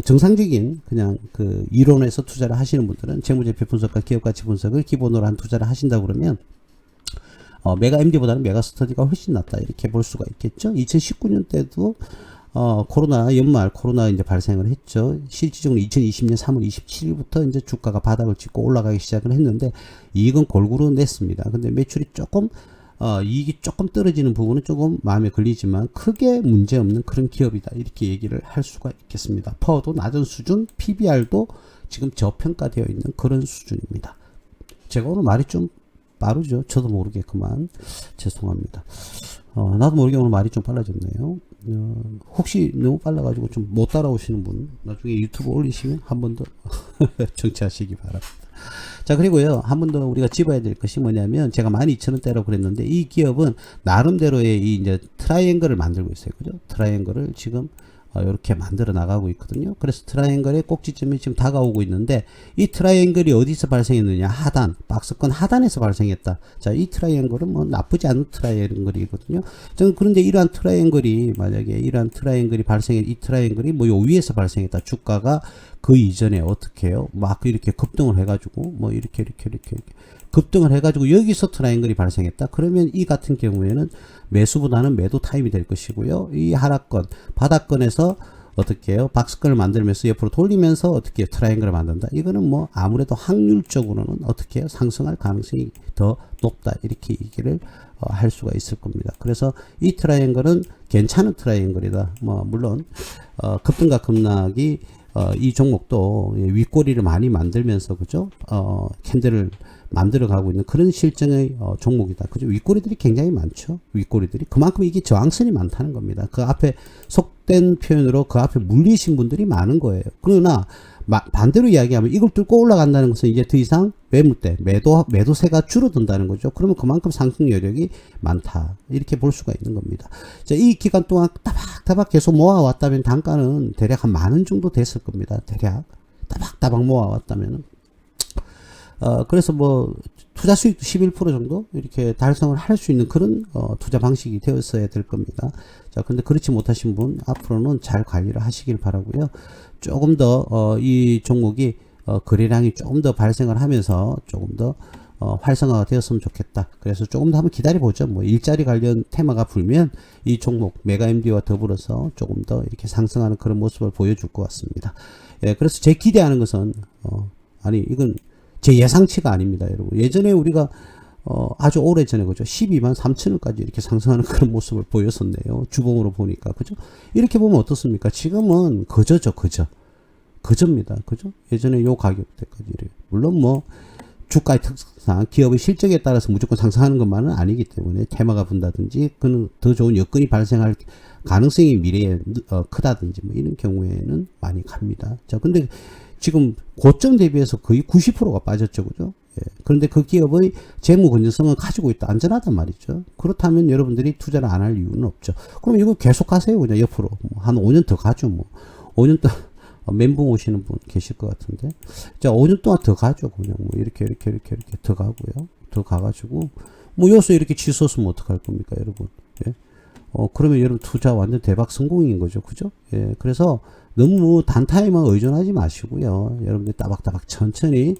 정상적인 그냥 그 이론에서 투자를 하시는 분들은 재무제표 분석과 기업가치 분석을 기본으로 한 투자를 하신다고 그러면, 메가MD보다는 메가스터디가 훨씬 낫다. 이렇게 볼 수가 있겠죠. 2019년 때도 연말 코로나 이제 발생을 했죠. 실질적으로 2020년 3월 27일부터 이제 주가가 바닥을 찍고 올라가기 시작을 했는데 이익은 골고루 냈습니다. 근데 매출이 조금 이익이 조금 떨어지는 부분은 조금 마음에 걸리지만 크게 문제 없는 그런 기업이다. 이렇게 얘기를 할 수가 있겠습니다. 퍼도 낮은 수준, PBR도 지금 저평가되어 있는 그런 수준입니다. 제가 오늘 말이 좀 빠르죠. 저도 모르게 그만 죄송합니다. 나도 모르게 오늘 말이 좀 빨라졌네요. 혹시 너무 빨라가지고 좀 못 따라오시는 분 나중에 유튜브 올리시면 한 번 더 정치하시기 바랍니다. 자, 그리고요 한 번 더 우리가 짚어야 될 것이 뭐냐면 제가 12,000원대라고 그랬는데 이 기업은 나름대로의 이 이제 트라이앵글을 만들고 있어요. 그죠? 트라이앵글을 지금 이렇게 만들어 나가고 있거든요. 그래서 트라이앵글의 꼭지점이 지금 다가오고 있는데 이 트라이앵글이 어디서 발생했느냐? 하단, 박스권 하단에서 발생했다. 자, 이 트라이앵글은 뭐 나쁘지 않은 트라이앵글이거든요. 저는 그런데 이러한 트라이앵글이 만약에 이러한 트라이앵글이 발생한 이 트라이앵글이 뭐 요 위에서 발생했다. 주가가 그 이전에 어떻게 해요? 막 이렇게 급등을 해가지고 뭐 이렇게 급등을 해가지고 여기서 트라이앵글이 발생했다. 그러면 이 같은 경우에는 매수보다는 매도 타임이 될 것이고요. 이 하락권, 바닥권에서 어떻게 해요? 박스권을 만들면서 옆으로 돌리면서 어떻게 트라이앵글을 만든다. 이거는 뭐 아무래도 확률적으로는 어떻게 해요? 상승할 가능성이 더 높다. 이렇게 얘기를 할 수가 있을 겁니다. 그래서 이 트라이앵글은 괜찮은 트라이앵글이다. 뭐 물론 급등과 급락이 이 종목도 윗꼬리를 많이 만들면서 그죠? 캔들을 만들어 가고 있는 그런 실정의 종목이다. 그죠? 윗꼬리들이 굉장히 많죠. 윗꼬리들이 그만큼 이게 저항선이 많다는 겁니다. 그 앞에 속된 표현으로 그 앞에 물리신 분들이 많은 거예요. 그러나 반대로 이야기하면 이걸 뚫고 올라간다는 것은 이제 더 이상 매물대, 매도세가 줄어든다는 거죠. 그러면 그만큼 상승 여력이 많다. 이렇게 볼 수가 있는 겁니다. 자, 이 기간 동안 따박따박 계속 모아왔다면 단가는 대략 한 10,000원 정도 됐을 겁니다. 대략. 따박따박 모아왔다면. 그래서 뭐, 투자 수익도 11% 정도 이렇게 달성을 할 수 있는 그런 투자 방식이 되었어야 될 겁니다. 자, 근데 그렇지 못하신 분 앞으로는 잘 관리를 하시길 바라고요. 조금 더 이 종목이 거래량이 조금 더 발생을 하면서 조금 더 활성화가 되었으면 좋겠다. 그래서 조금 더 한번 기다려보죠. 뭐 일자리 관련 테마가 불면 이 종목 메가MD와 더불어서 조금 더 이렇게 상승하는 그런 모습을 보여줄 것 같습니다. 예, 그래서 제 기대하는 것은 아니 이건 제 예상치가 아닙니다, 여러분. 예전에 우리가 아주 오래전에 그죠 123,000원까지 이렇게 상승하는 그런 모습을 보였었네요. 주봉으로 보니까 그죠. 이렇게 보면 어떻습니까? 지금은 거저입니다. 그죠? 예전에 요 가격대까지 이래요. 물론 뭐 주가의 특성상 기업의 실적에 따라서 무조건 상승하는 것만은 아니기 때문에 테마가 분다든지 그는 더 좋은 여건이 발생할 가능성이 미래에 크다든지 뭐 이런 경우에는 많이 갑니다. 자, 근데 지금 고점 대비해서 거의 90%가 빠졌죠. 그죠? 예. 그런데 그 기업의 재무 건전성은 가지고 있다. 안전하단 말이죠. 그렇다면 여러분들이 투자를 안 할 이유는 없죠. 그럼 이거 계속 하세요. 그냥 옆으로. 한 5년 더 가죠. 뭐. 5년 동안 멘붕 오시는 분 계실 것 같은데. 자, 5년 동안 더 가죠. 그냥 뭐 이렇게 더 가고요. 더 가가지고. 뭐 여기서 이렇게 치솟으면 어떡할 겁니까, 여러분. 예. 그러면 여러분 투자 완전 대박 성공인 거죠. 그죠? 예. 그래서 너무 단타에만 의존하지 마시고요. 여러분들 따박따박 천천히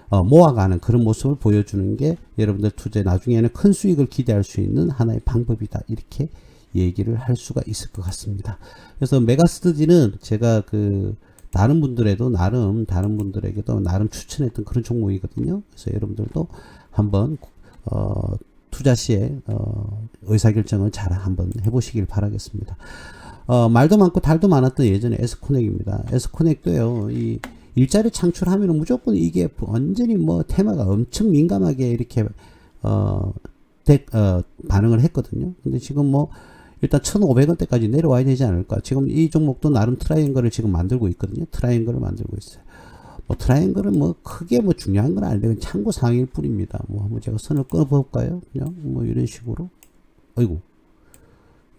모아가는 그런 모습을 보여주는 게 여러분들 투자에 나중에는 큰 수익을 기대할 수 있는 하나의 방법이다. 이렇게 얘기를 할 수가 있을 것 같습니다. 그래서 메가스터디는 제가 다른 분들에게도 나름 추천했던 그런 종목이거든요. 그래서 여러분들도 한번 투자 시에 의사결정을 잘 한번 해보시길 바라겠습니다. 말도 많고 달도 많았던 예전에 S코넥입니다. S코넥도요, 이 일자리 창출하면 무조건 이게 완전히 뭐 테마가 엄청 민감하게 이렇게 반응을 했거든요. 근데 지금 뭐 일단 1,500원대까지 내려와야 되지 않을까. 지금 이 종목도 나름 트라이앵글을 지금 만들고 있거든요. 트라이앵글을 만들고 있어요. 뭐 트라이앵글은 뭐 크게 뭐 중요한 건 아닌데 참고 사항일 뿐입니다. 뭐 한번 제가 선을 끊어 볼까요? 그냥 뭐 이런 식으로. 아이고.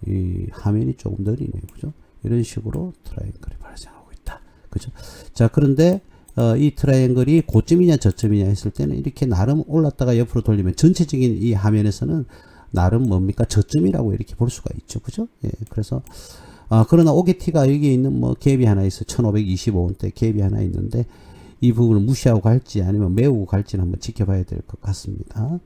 이 화면이 조금 느리네요. 그죠? 이런 식으로 트라이앵글이 발생하고 있다. 그죠? 자, 그런데 이 트라이앵글이 고점이냐 저점이냐 했을 때는 이렇게 나름 올랐다가 옆으로 돌리면 전체적인 이 화면에서는 나름 뭡니까? 저점이라고 이렇게 볼 수가 있죠. 그죠? 예. 그래서 그러나 오게티가 여기에 있는 뭐 갭이 하나 있어. 1525원대 갭이 하나 있는데 이 부분을 무시하고 갈지 아니면 메우고 갈지는 한번 지켜봐야 될 것 같습니다.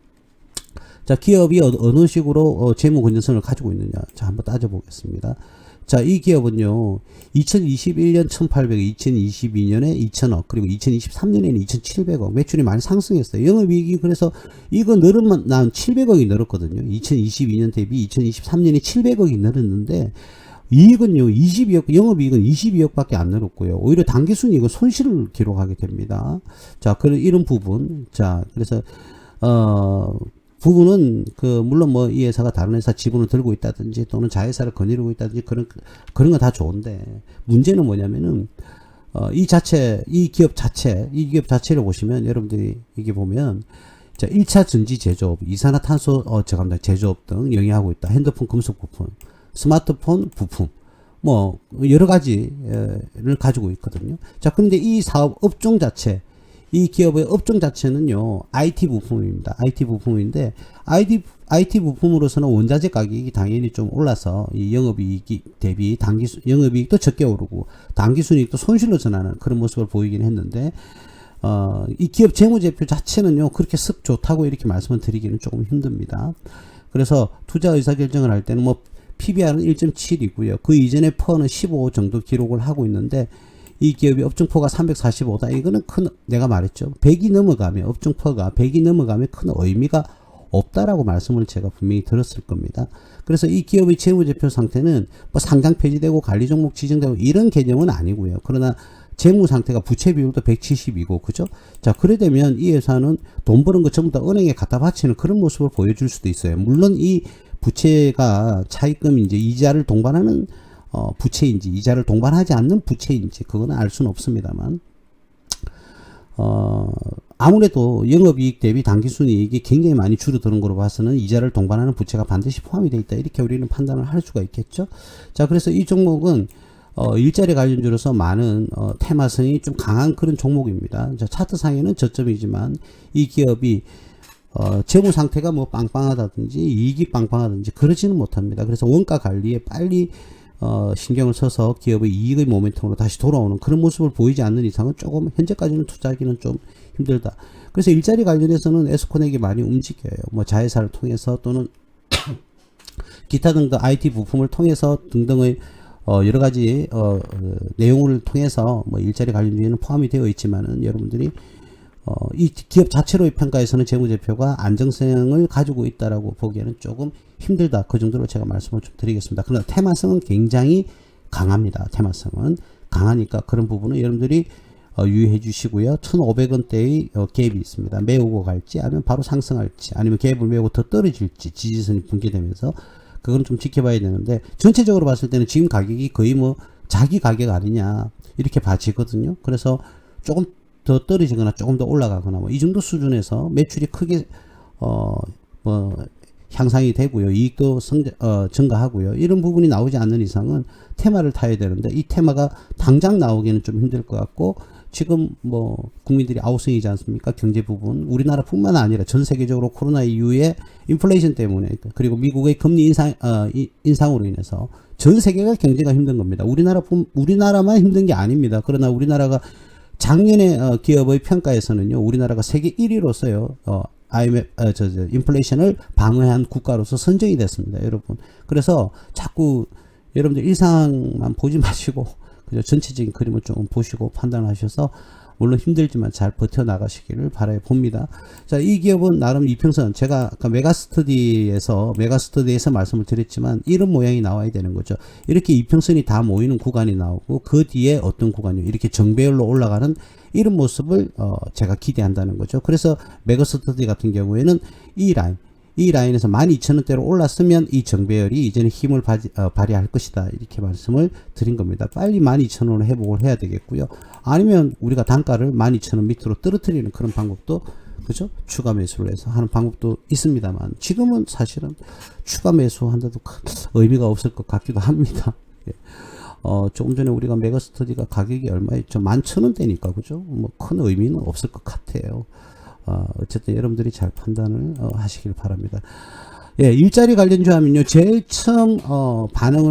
자, 기업이 어느 식으로 재무 건전성을 가지고 있느냐. 자, 한번 따져보겠습니다. 자, 이 기업은요, 2021년 1,800억, 2022년에 2,000억, 그리고 2023년에는 2,700억, 매출이 많이 상승했어요. 영업이익이 그래서 이거 난 700억이 늘었거든요. 2022년 대비 2023년에 700억이 늘었는데, 이익은요, 22억, 영업이익은 22억밖에 안 늘었고요. 오히려 당기순이익은 손실을 기록하게 됩니다. 자, 이런 부분. 자, 그래서, 부분은 물론 뭐 이 회사가 다른 회사 지분을 들고 있다든지 또는 자회사를 거느리고 있다든지 그런 거 다 좋은데 문제는 뭐냐면은 이 기업 자체를 보시면 여러분들이 이게 보면 자, 1차 전지 제조업, 이산화탄소 제조업 등 영위하고 있다. 핸드폰 금속 부품, 스마트폰 부품 뭐 여러 가지를 가지고 있거든요. 자, 근데 이 사업 업종 자체 이 기업의 업종 자체는요, IT 부품입니다. IT 부품인데, IT 부품으로서는 원자재 가격이 당연히 좀 올라서, 이 영업이익 대비 영업이익도 적게 오르고, 당기순이익도 손실로 전하는 그런 모습을 보이긴 했는데, 이 기업 재무제표 자체는요, 그렇게 썩 좋다고 이렇게 말씀을 드리기는 조금 힘듭니다. 그래서 투자 의사결정을 할 때는 뭐, PBR은 1.7이고요. 그 이전에 퍼는 15 정도 기록을 하고 있는데, 이 기업이 업종포가 345다. 이거는 내가 말했죠. 100이 넘어가면, 업종포가 100이 넘어가면 큰 의미가 없다라고 말씀을 제가 분명히 들었을 겁니다. 그래서 이 기업의 재무제표 상태는 뭐 상장 폐지되고 관리 종목 지정되고 이런 개념은 아니고요. 그러나 재무 상태가 부채 비율도 170이고, 그죠? 자, 그래 되면 이 회사는 돈 버는 거 전부 다 은행에 갖다 바치는 그런 모습을 보여줄 수도 있어요. 물론 이 부채가 차입금인지 이자를 동반하는 부채인지 이자를 동반하지 않는 부채인지 그거는 알 수는 없습니다만 아무래도 영업이익 대비 당기순이익이 굉장히 많이 줄어드는 걸로 봐서는 이자를 동반하는 부채가 반드시 포함이 되어 있다. 이렇게 우리는 판단을 할 수가 있겠죠. 자, 그래서 이 종목은 일자리 관련주로서 많은 테마성이 좀 강한 그런 종목입니다. 자, 차트상에는 저점이지만 이 기업이 재무 상태가 뭐 빵빵하다든지 이익이 빵빵하든지 그러지는 못합니다. 그래서 원가 관리에 빨리 신경을 써서 기업의 이익의 모멘텀으로 다시 돌아오는 그런 모습을 보이지 않는 이상은 조금 현재까지는 투자하기는 좀 힘들다. 그래서 일자리 관련해서는 에스코넥이 많이 움직여요. 뭐 자회사를 통해서 또는 기타 등등 IT 부품을 통해서 등등의 여러 가지 내용을 통해서 뭐 일자리 관련주에는 포함이 되어 있지만은 여러분들이 이 기업 자체로의 평가에서는 재무제표가 안정성을 가지고 있다라고 보기에는 조금 힘들다. 그 정도로 제가 말씀을 좀 드리겠습니다. 그러나 테마성은 굉장히 강합니다. 테마성은 강하니까 그런 부분은 여러분들이 유의해 주시고요. 1,500원대의 갭이 있습니다. 메우고 갈지 아니면 바로 상승할지 아니면 갭을 메우고 더 떨어질지 지지선이 붕괴되면서 그건 좀 지켜봐야 되는데 전체적으로 봤을 때는 지금 가격이 거의 뭐 자기 가격 아니냐 이렇게 봐지거든요. 그래서 조금 더 떨어지거나 조금 더 올라가거나 뭐 이 정도 수준에서 매출이 크게 뭐 향상이 되고요. 이익도 증가하고요. 이런 부분이 나오지 않는 이상은 테마를 타야 되는데 이 테마가 당장 나오기는 좀 힘들 것 같고 지금 뭐 국민들이 아우성이지 않습니까? 경제 부분 우리나라뿐만 아니라 전 세계적으로 코로나 이후에 인플레이션 때문에 그리고 미국의 금리 인상으로 인해서 전 세계가 경제가 힘든 겁니다. 우리나라만 힘든 게 아닙니다. 그러나 우리나라가 작년에 기업의 평가에서는요, 우리나라가 세계 1위로서요, 인플레이션을 방어한 국가로서 선정이 됐습니다, 여러분. 그래서 자꾸 여러분들 일상만 보지 마시고, 그죠? 전체적인 그림을 좀 보시고 판단하셔서, 물론 힘들지만 잘 버텨나가시기를 바라봅니다. 자, 이 기업은 나름 이평선, 제가 아까 메가스터디에서 말씀을 드렸지만, 이런 모양이 나와야 되는 거죠. 이렇게 이평선이 다 모이는 구간이 나오고, 그 뒤에 어떤 구간이요? 이렇게 정배열로 올라가는 이런 모습을, 제가 기대한다는 거죠. 그래서 메가스터디 같은 경우에는 이 라인에서 12,000원대로 올랐으면 이 정배열이 이제는 힘을 발휘할 것이다. 이렇게 말씀을 드린 겁니다. 빨리 12,000원을 회복을 해야 되겠고요. 아니면 우리가 단가를 12,000원 밑으로 떨어뜨리는 그런 방법도 그죠? 추가 매수를 해서 하는 방법도 있습니다만 지금은 사실은 추가 매수한다도 의미가 없을 것 같기도 합니다. 예. 조금 전에 우리가 메가스터디가 가격이 얼마였죠? 11,000원대니까 그죠? 뭐 큰 의미는 없을 것 같아요. 어쨌든 여러분들이 잘 판단을 하시길 바랍니다. 예, 일자리 관련주 하면요, 제일 처음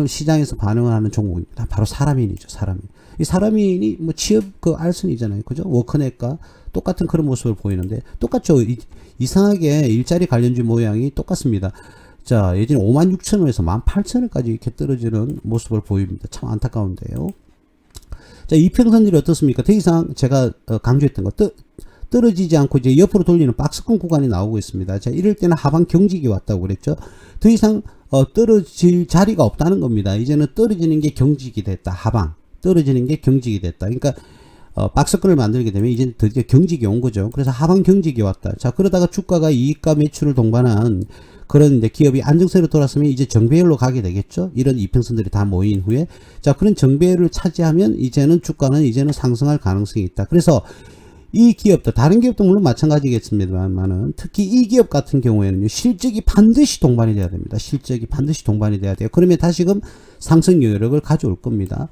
시장에서 반응을 하는 종목입니다. 바로 사람인이죠, 사람인. 이 사람인이 뭐 취업 알선이잖아요, 그죠? 워커넷과 똑같은 그런 모습을 보이는데 똑같죠. 이상하게 일자리 관련주 모양이 똑같습니다. 자, 예전에 56,000원에서 18,000원까지 이렇게 떨어지는 모습을 보입니다. 참 안타까운데요. 자, 이평선들이 어떻습니까? 더 이상 제가 강조했던 것 떨어지지 않고 이제 옆으로 돌리는 박스권 구간이 나오고 있습니다. 자, 이럴 때는 하방 경직이 왔다고 그랬죠. 더 이상 떨어질 자리가 없다는 겁니다. 이제는 떨어지는 게 경직이 됐다. 하방 떨어지는 게 경직이 됐다. 그러니까 박스권을 만들게 되면 이제 드디어 경직이 온 거죠. 그래서 하방 경직이 왔다. 자, 그러다가 주가가 이익과 매출을 동반한 그런 이제 기업이 안정세로 돌았으면 이제 정배열로 가게 되겠죠. 이런 이평선들이 다 모인 후에 자, 그런 정배열을 차지하면 이제는 주가는 이제는 상승할 가능성이 있다. 그래서 이 기업도 다른 기업도 물론 마찬가지겠습니다만은 특히 이 기업 같은 경우에는 실적이 반드시 동반이 돼야 됩니다. 실적이 반드시 동반이 돼야 돼요. 그러면 다시금 상승 여력을 가져올 겁니다.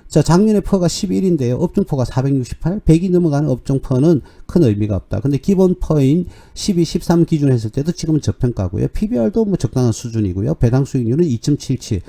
자, 작년에 퍼가 11인데요. 업종퍼가 468, 100이 넘어가는 업종퍼는 큰 의미가 없다. 근데 기본 퍼인 12, 13 기준 했을 때도 지금은 저평가고요. PBR도 뭐 적당한 수준이고요. 배당 수익률은 2.77.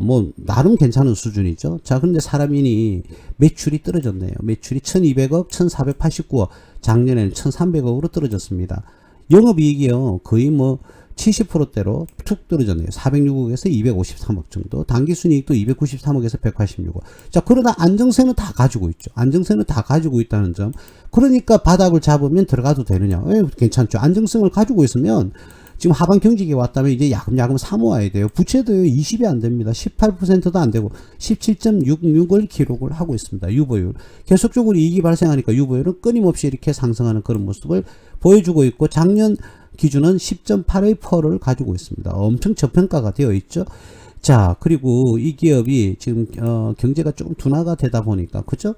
뭐 나름 괜찮은 수준이죠. 자, 그런데 사람인이 매출이 떨어졌네요. 매출이 1200억, 1489억, 작년에는 1300억으로 떨어졌습니다. 영업이익이요, 거의 뭐 70%대로 툭 떨어졌네요. 406억에서 253억 정도. 당기순이익도 293억에서 186억. 자, 그러다 안정세는 다 가지고 있죠. 안정세는 다 가지고 있다는 점. 그러니까 바닥을 잡으면 들어가도 되느냐? 괜찮죠. 안정성을 가지고 있으면 지금 하방 경직이 왔다면 이제 야금야금 사모아야 돼요. 부채도요, 20이 안 됩니다. 18%도 안 되고 17.66을 기록을 하고 있습니다. 유보율. 계속적으로 이익이 발생하니까 유보율은 끊임없이 이렇게 상승하는 그런 모습을 보여주고 있고 작년 기준은 10.8의 퍼를 가지고 있습니다. 엄청 저평가가 되어 있죠. 자, 그리고 이 기업이 지금 경제가 조금 둔화가 되다 보니까 그죠?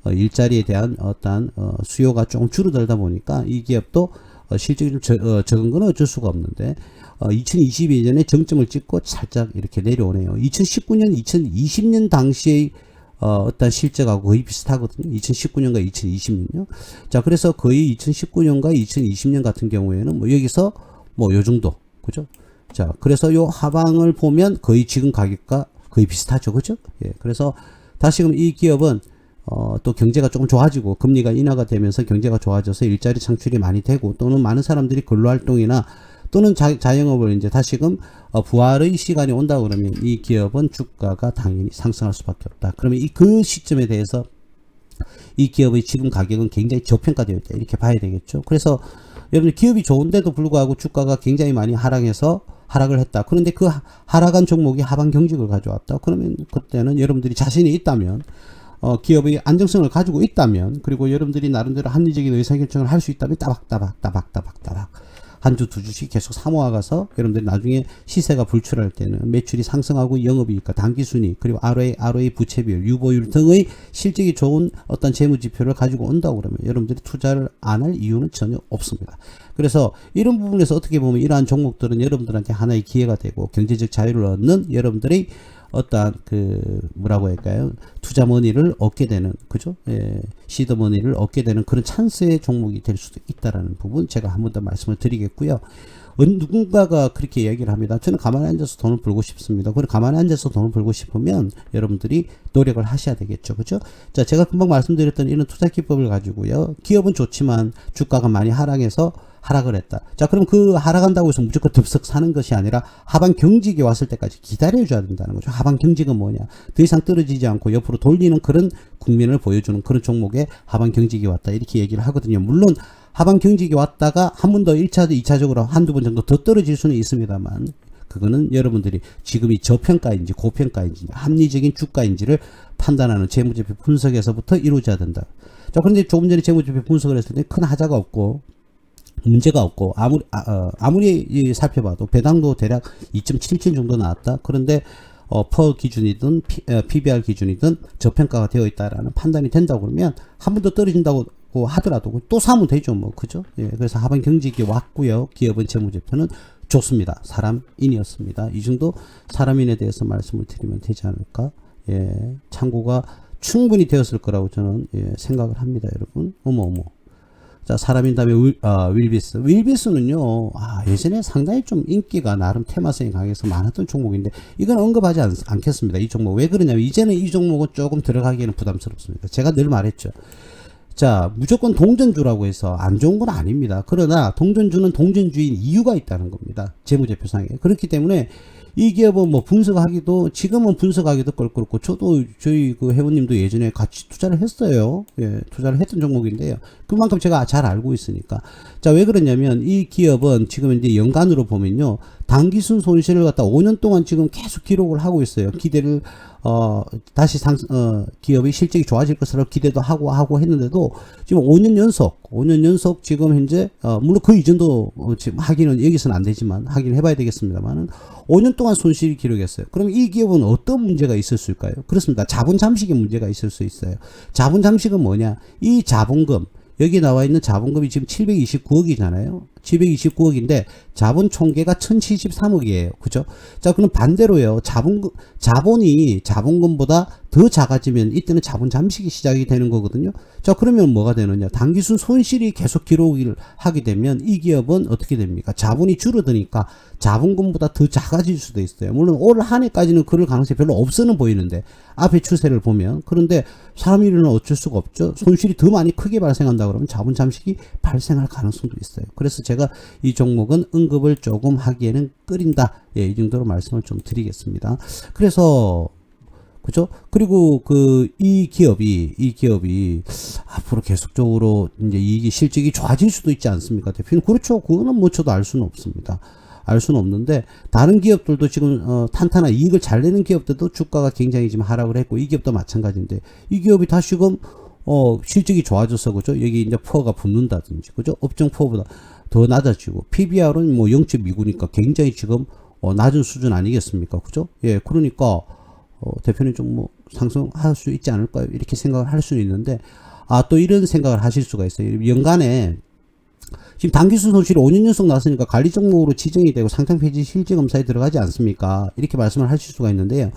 일자리에 대한 어떠한 수요가 조금 줄어들다 보니까 이 기업도 실적이 좀 적은 건 어쩔 수가 없는데 2022년에 정점을 찍고 살짝 이렇게 내려오네요. 2019년, 2020년 당시의 어떤 실적하고 거의 비슷하거든요. 2019년과 2020년요. 자, 그래서 거의 2019년과 2020년 같은 경우에는 뭐 여기서 뭐 요 정도, 그죠? 자, 그래서 요 하방을 보면 거의 지금 가격과 거의 비슷하죠, 그죠? 예, 그래서 다시금 이 기업은 또 경제가 조금 좋아지고 금리가 인하가 되면서 경제가 좋아져서 일자리 창출이 많이 되고 또는 많은 사람들이 근로활동이나 또는 자영업을 이제 다시금 부활의 시간이 온다 그러면 이 기업은 주가가 당연히 상승할 수밖에 없다. 그러면 그 시점에 대해서 이 기업의 지금 가격은 굉장히 저평가되어 있다. 이렇게 봐야 되겠죠. 그래서 여러분들 기업이 좋은데도 불구하고 주가가 굉장히 많이 하락해서 하락을 했다. 그런데 그 하락한 종목이 하방 경직을 가져왔다. 그러면 그때는 여러분들이 자신이 있다면 기업의 안정성을 가지고 있다면 그리고 여러분들이 나름대로 합리적인 의사결정을 할 수 있다면 따박따박 한 주 두 주씩 계속 사모아가서 여러분들이 나중에 시세가 불출할 때는 매출이 상승하고 영업이익과 당기순이익 그리고 ROA 부채비율 유보율 등의 실적이 좋은 어떤 재무지표를 가지고 온다고 그러면 여러분들이 투자를 안 할 이유는 전혀 없습니다. 그래서 이런 부분에서 어떻게 보면 이러한 종목들은 여러분들한테 하나의 기회가 되고 경제적 자유를 얻는 여러분들의 어떠한 뭐라고 할까요? 투자 머니를 얻게 되는, 그죠? 예, 시드 머니를 얻게 되는 그런 찬스의 종목이 될 수도 있다라는 부분 제가 한 번 더 말씀을 드리겠고요. 누군가가 그렇게 이야기를 합니다. 저는 가만히 앉아서 돈을 벌고 싶습니다. 그리고 가만히 앉아서 돈을 벌고 싶으면 여러분들이 노력을 하셔야 되겠죠. 그죠? 자, 제가 금방 말씀드렸던 이런 투자 기법을 가지고요. 기업은 좋지만 주가가 많이 하락해서 하락을 했다. 자, 그럼 그 하락한다고 해서 무조건 덥석 사는 것이 아니라 하방 경직이 왔을 때까지 기다려줘야 된다는 거죠. 하방 경직은 뭐냐? 더 이상 떨어지지 않고 옆으로 돌리는 그런 국면을 보여주는 그런 종목에 하방 경직이 왔다. 이렇게 얘기를 하거든요. 물론 하방 경직이 왔다가 한 번 더 1차, 2차적으로 한두 번 정도 더 떨어질 수는 있습니다만 그거는 여러분들이 지금이 저평가인지 고평가인지 합리적인 주가인지를 판단하는 재무제표 분석에서부터 이루어져야 된다. 자, 그런데 조금 전에 재무제표 분석을 했을 때 큰 하자가 없고 문제가 없고 아무리 살펴봐도 배당도 대략 2.77 정도 나왔다. 그런데 퍼 기준이든 PBR 기준이든 저평가가 되어 있다라는 판단이 된다고 그러면 한 번 더 떨어진다고 하더라도 또 사면 되죠, 뭐, 그죠? 예, 그래서 하방 경직이 왔고요. 기업은 재무제표는 좋습니다. 사람인이었습니다. 이 정도 사람인에 대해서 말씀을 드리면 되지 않을까? 예, 참고가 충분히 되었을 거라고 저는 생각을 합니다, 여러분. 어머. 자, 사람인 다음에 윌비스. 윌비스는요, 예전에 상당히 좀 인기가 나름 테마성이 강해서 많았던 종목인데, 이건 언급하지 않겠습니다. 이 종목. 왜 그러냐면, 이제는 이 종목은 조금 들어가기에는 부담스럽습니다. 제가 늘 말했죠. 자, 무조건 동전주라고 해서 안 좋은 건 아닙니다. 그러나 동전주는 동전주인 이유가 있다는 겁니다. 재무제표상에. 그렇기 때문에 이 기업은 뭐 분석하기도 지금은 분석하기도 껄끄럽고 저도 저희 그 회원님도 예전에 같이 투자를 했어요. 예, 투자를 했던 종목인데요. 그만큼 제가 잘 알고 있으니까. 자, 왜 그러냐면 이 기업은 지금 이제 연간으로 보면요. 당기순 손실을 갖다 5년 동안 지금 계속 기록을 하고 있어요. 기대를 다시 기업의 실적이 좋아질 것으로 기대도 하고 했는데도 지금 5년 연속 지금 현재 물론 그 이전도 지금 확인은 여기서는 안 되지만 확인을 해봐야 되겠습니다만은 5년 동안 손실을 기록했어요. 그럼 이 기업은 어떤 문제가 있었을까요? 그렇습니다. 자본 잠식의 문제가 있을 수 있어요. 자본 잠식은 뭐냐? 이 자본금 여기 나와 있는 자본금이 지금 729억이잖아요. 729억인데 자본 총계가 1073억이에요. 그죠? 자, 그럼 반대로요. 자본이 자본금보다 더 작아지면 이때는 자본 잠식이 시작이 되는 거거든요. 자, 그러면 뭐가 되느냐? 단기순 손실이 계속 기록을 하게 되면 이 기업은 어떻게 됩니까? 자본이 줄어드니까 자본금보다 더 작아질 수도 있어요. 물론 올 한 해까지는 그럴 가능성이 별로 없어는 보이는데 앞의 추세를 보면. 그런데 사람 일은 어쩔 수가 없죠. 손실이 더 많이 크게 발생한다 그러면 자본 잠식이 발생할 가능성도 있어요. 그래서 제가 이 종목은 언급을 조금 하기에는 꺼린다. 예, 이 정도로 말씀을 좀 드리겠습니다. 그래서 그죠? 그리고 이 기업이 앞으로 계속적으로 이제 이게 실적이 좋아질 수도 있지 않습니까? 대표님, 그렇죠. 그거는 뭐 저도 알 수는 없습니다. 알 수는 없는데 다른 기업들도 지금 탄탄한 이익을 잘 내는 기업들도 주가가 굉장히 지금 하락을 했고 이 기업도 마찬가지인데 이 기업이 다시금 실적이 좋아져서 그죠? 여기 이제 퍼가 붙는다든지 그죠? 업종 퍼보다 더 낮아지고 PBR은 뭐 0.29니까 굉장히 지금 낮은 수준 아니겠습니까? 그죠? 예, 그러니까 대표님 좀 뭐 상승할 수 있지 않을까요? 이렇게 생각을 할 수는 있는데, 또 이런 생각을 하실 수가 있어요. 연간에 지금 단기순 손실이 5년 연속 났으니까 관리 종목으로 지정이 되고 상장폐지 실제 검사에 들어가지 않습니까? 이렇게 말씀을 하실 수가 있는데요.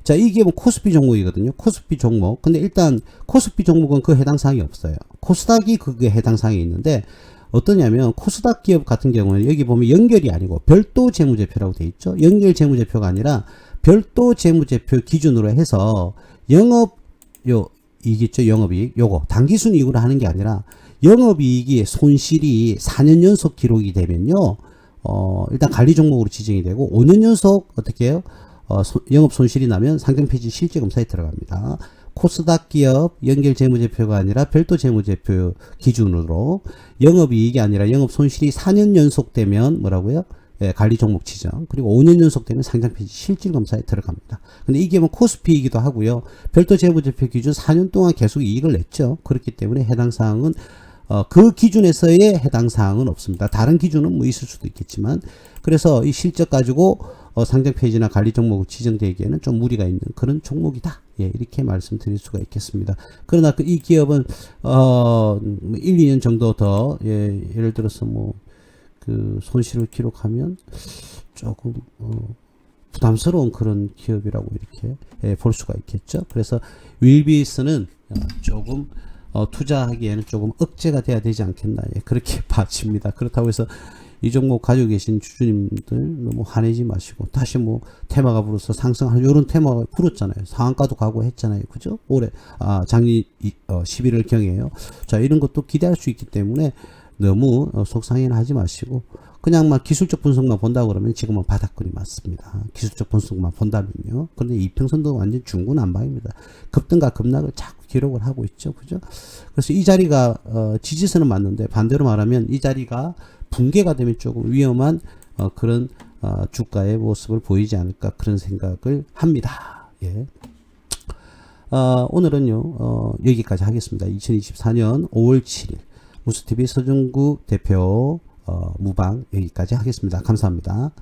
자, 이게 뭐 코스피 종목이거든요. 코스피 종목. 근데 일단 코스피 종목은 그 해당 사항이 없어요. 코스닥이 그게 해당 사항이 있는데, 어떠냐면 코스닥 기업 같은 경우는 여기 보면 연결이 아니고 별도 재무제표라고 돼 있죠. 연결 재무제표가 아니라 별도 재무제표 기준으로 해서 영업 이익 있죠. 영업이익 요거 단기순이익으로 하는 게 아니라 영업이익이 손실이 4년 연속 기록이 되면요, 일단 관리 종목으로 지정이 되고 5년 연속 어떻게 해요? 영업 손실이 나면 상장폐지 실제 검사에 들어갑니다. 코스닥 기업 연결 재무제표가 아니라 별도 재무제표 기준으로 영업이익이 아니라 영업 손실이 4년 연속 되면 뭐라고요? 예, 관리 종목 지정. 그리고 5년 연속 되면 상장폐지 실질 검사에 들어갑니다. 근데 이게 뭐 코스피이기도 하고요. 별도 재무제표 기준 4년 동안 계속 이익을 냈죠. 그렇기 때문에 해당 사항은 그 기준에서의 해당 사항은 없습니다. 다른 기준은 뭐 있을 수도 있겠지만, 그래서 이 실적 가지고 상장폐지나 관리 종목을 지정되기에는 좀 무리가 있는 그런 종목이다. 예, 이렇게 말씀드릴 수가 있겠습니다. 그러나 이 기업은 1, 2년 정도 더, 예, 예를 들어서 뭐 그 손실을 기록하면 조금 부담스러운 그런 기업이라고 이렇게, 예, 볼 수가 있겠죠. 그래서 윌비스는 조금 투자하기에는 조금 억제가 돼야 되지 않겠나, 예, 그렇게 봐집니다. 그렇다고 해서 이 종목 가지고 계신 주주님들 너무 화내지 마시고, 다시 뭐 테마가 불어서 상승하는 요런 테마가 불었잖아요. 상한가도 가고 했잖아요. 그죠? 올해 작년 11월 경에요. 자, 이런 것도 기대할 수 있기 때문에 너무 속상해는 하지 마시고, 그냥 막 기술적 분석만 본다 그러면 지금은 바닥권이 맞습니다. 기술적 분석만 본다면요. 그런데 이평선도 완전 중구난방입니다. 급등과 급락을 자꾸 기록을 하고 있죠. 그죠? 그래서 이 자리가 지지선은 맞는데, 반대로 말하면 이 자리가 붕괴가 되면 조금 위험한 그런 주가의 모습을 보이지 않을까, 그런 생각을 합니다. 예. 오늘은요, 여기까지 하겠습니다. 2024년 5월 7일 무스TV 서정국 대표 무방 여기까지 하겠습니다. 감사합니다.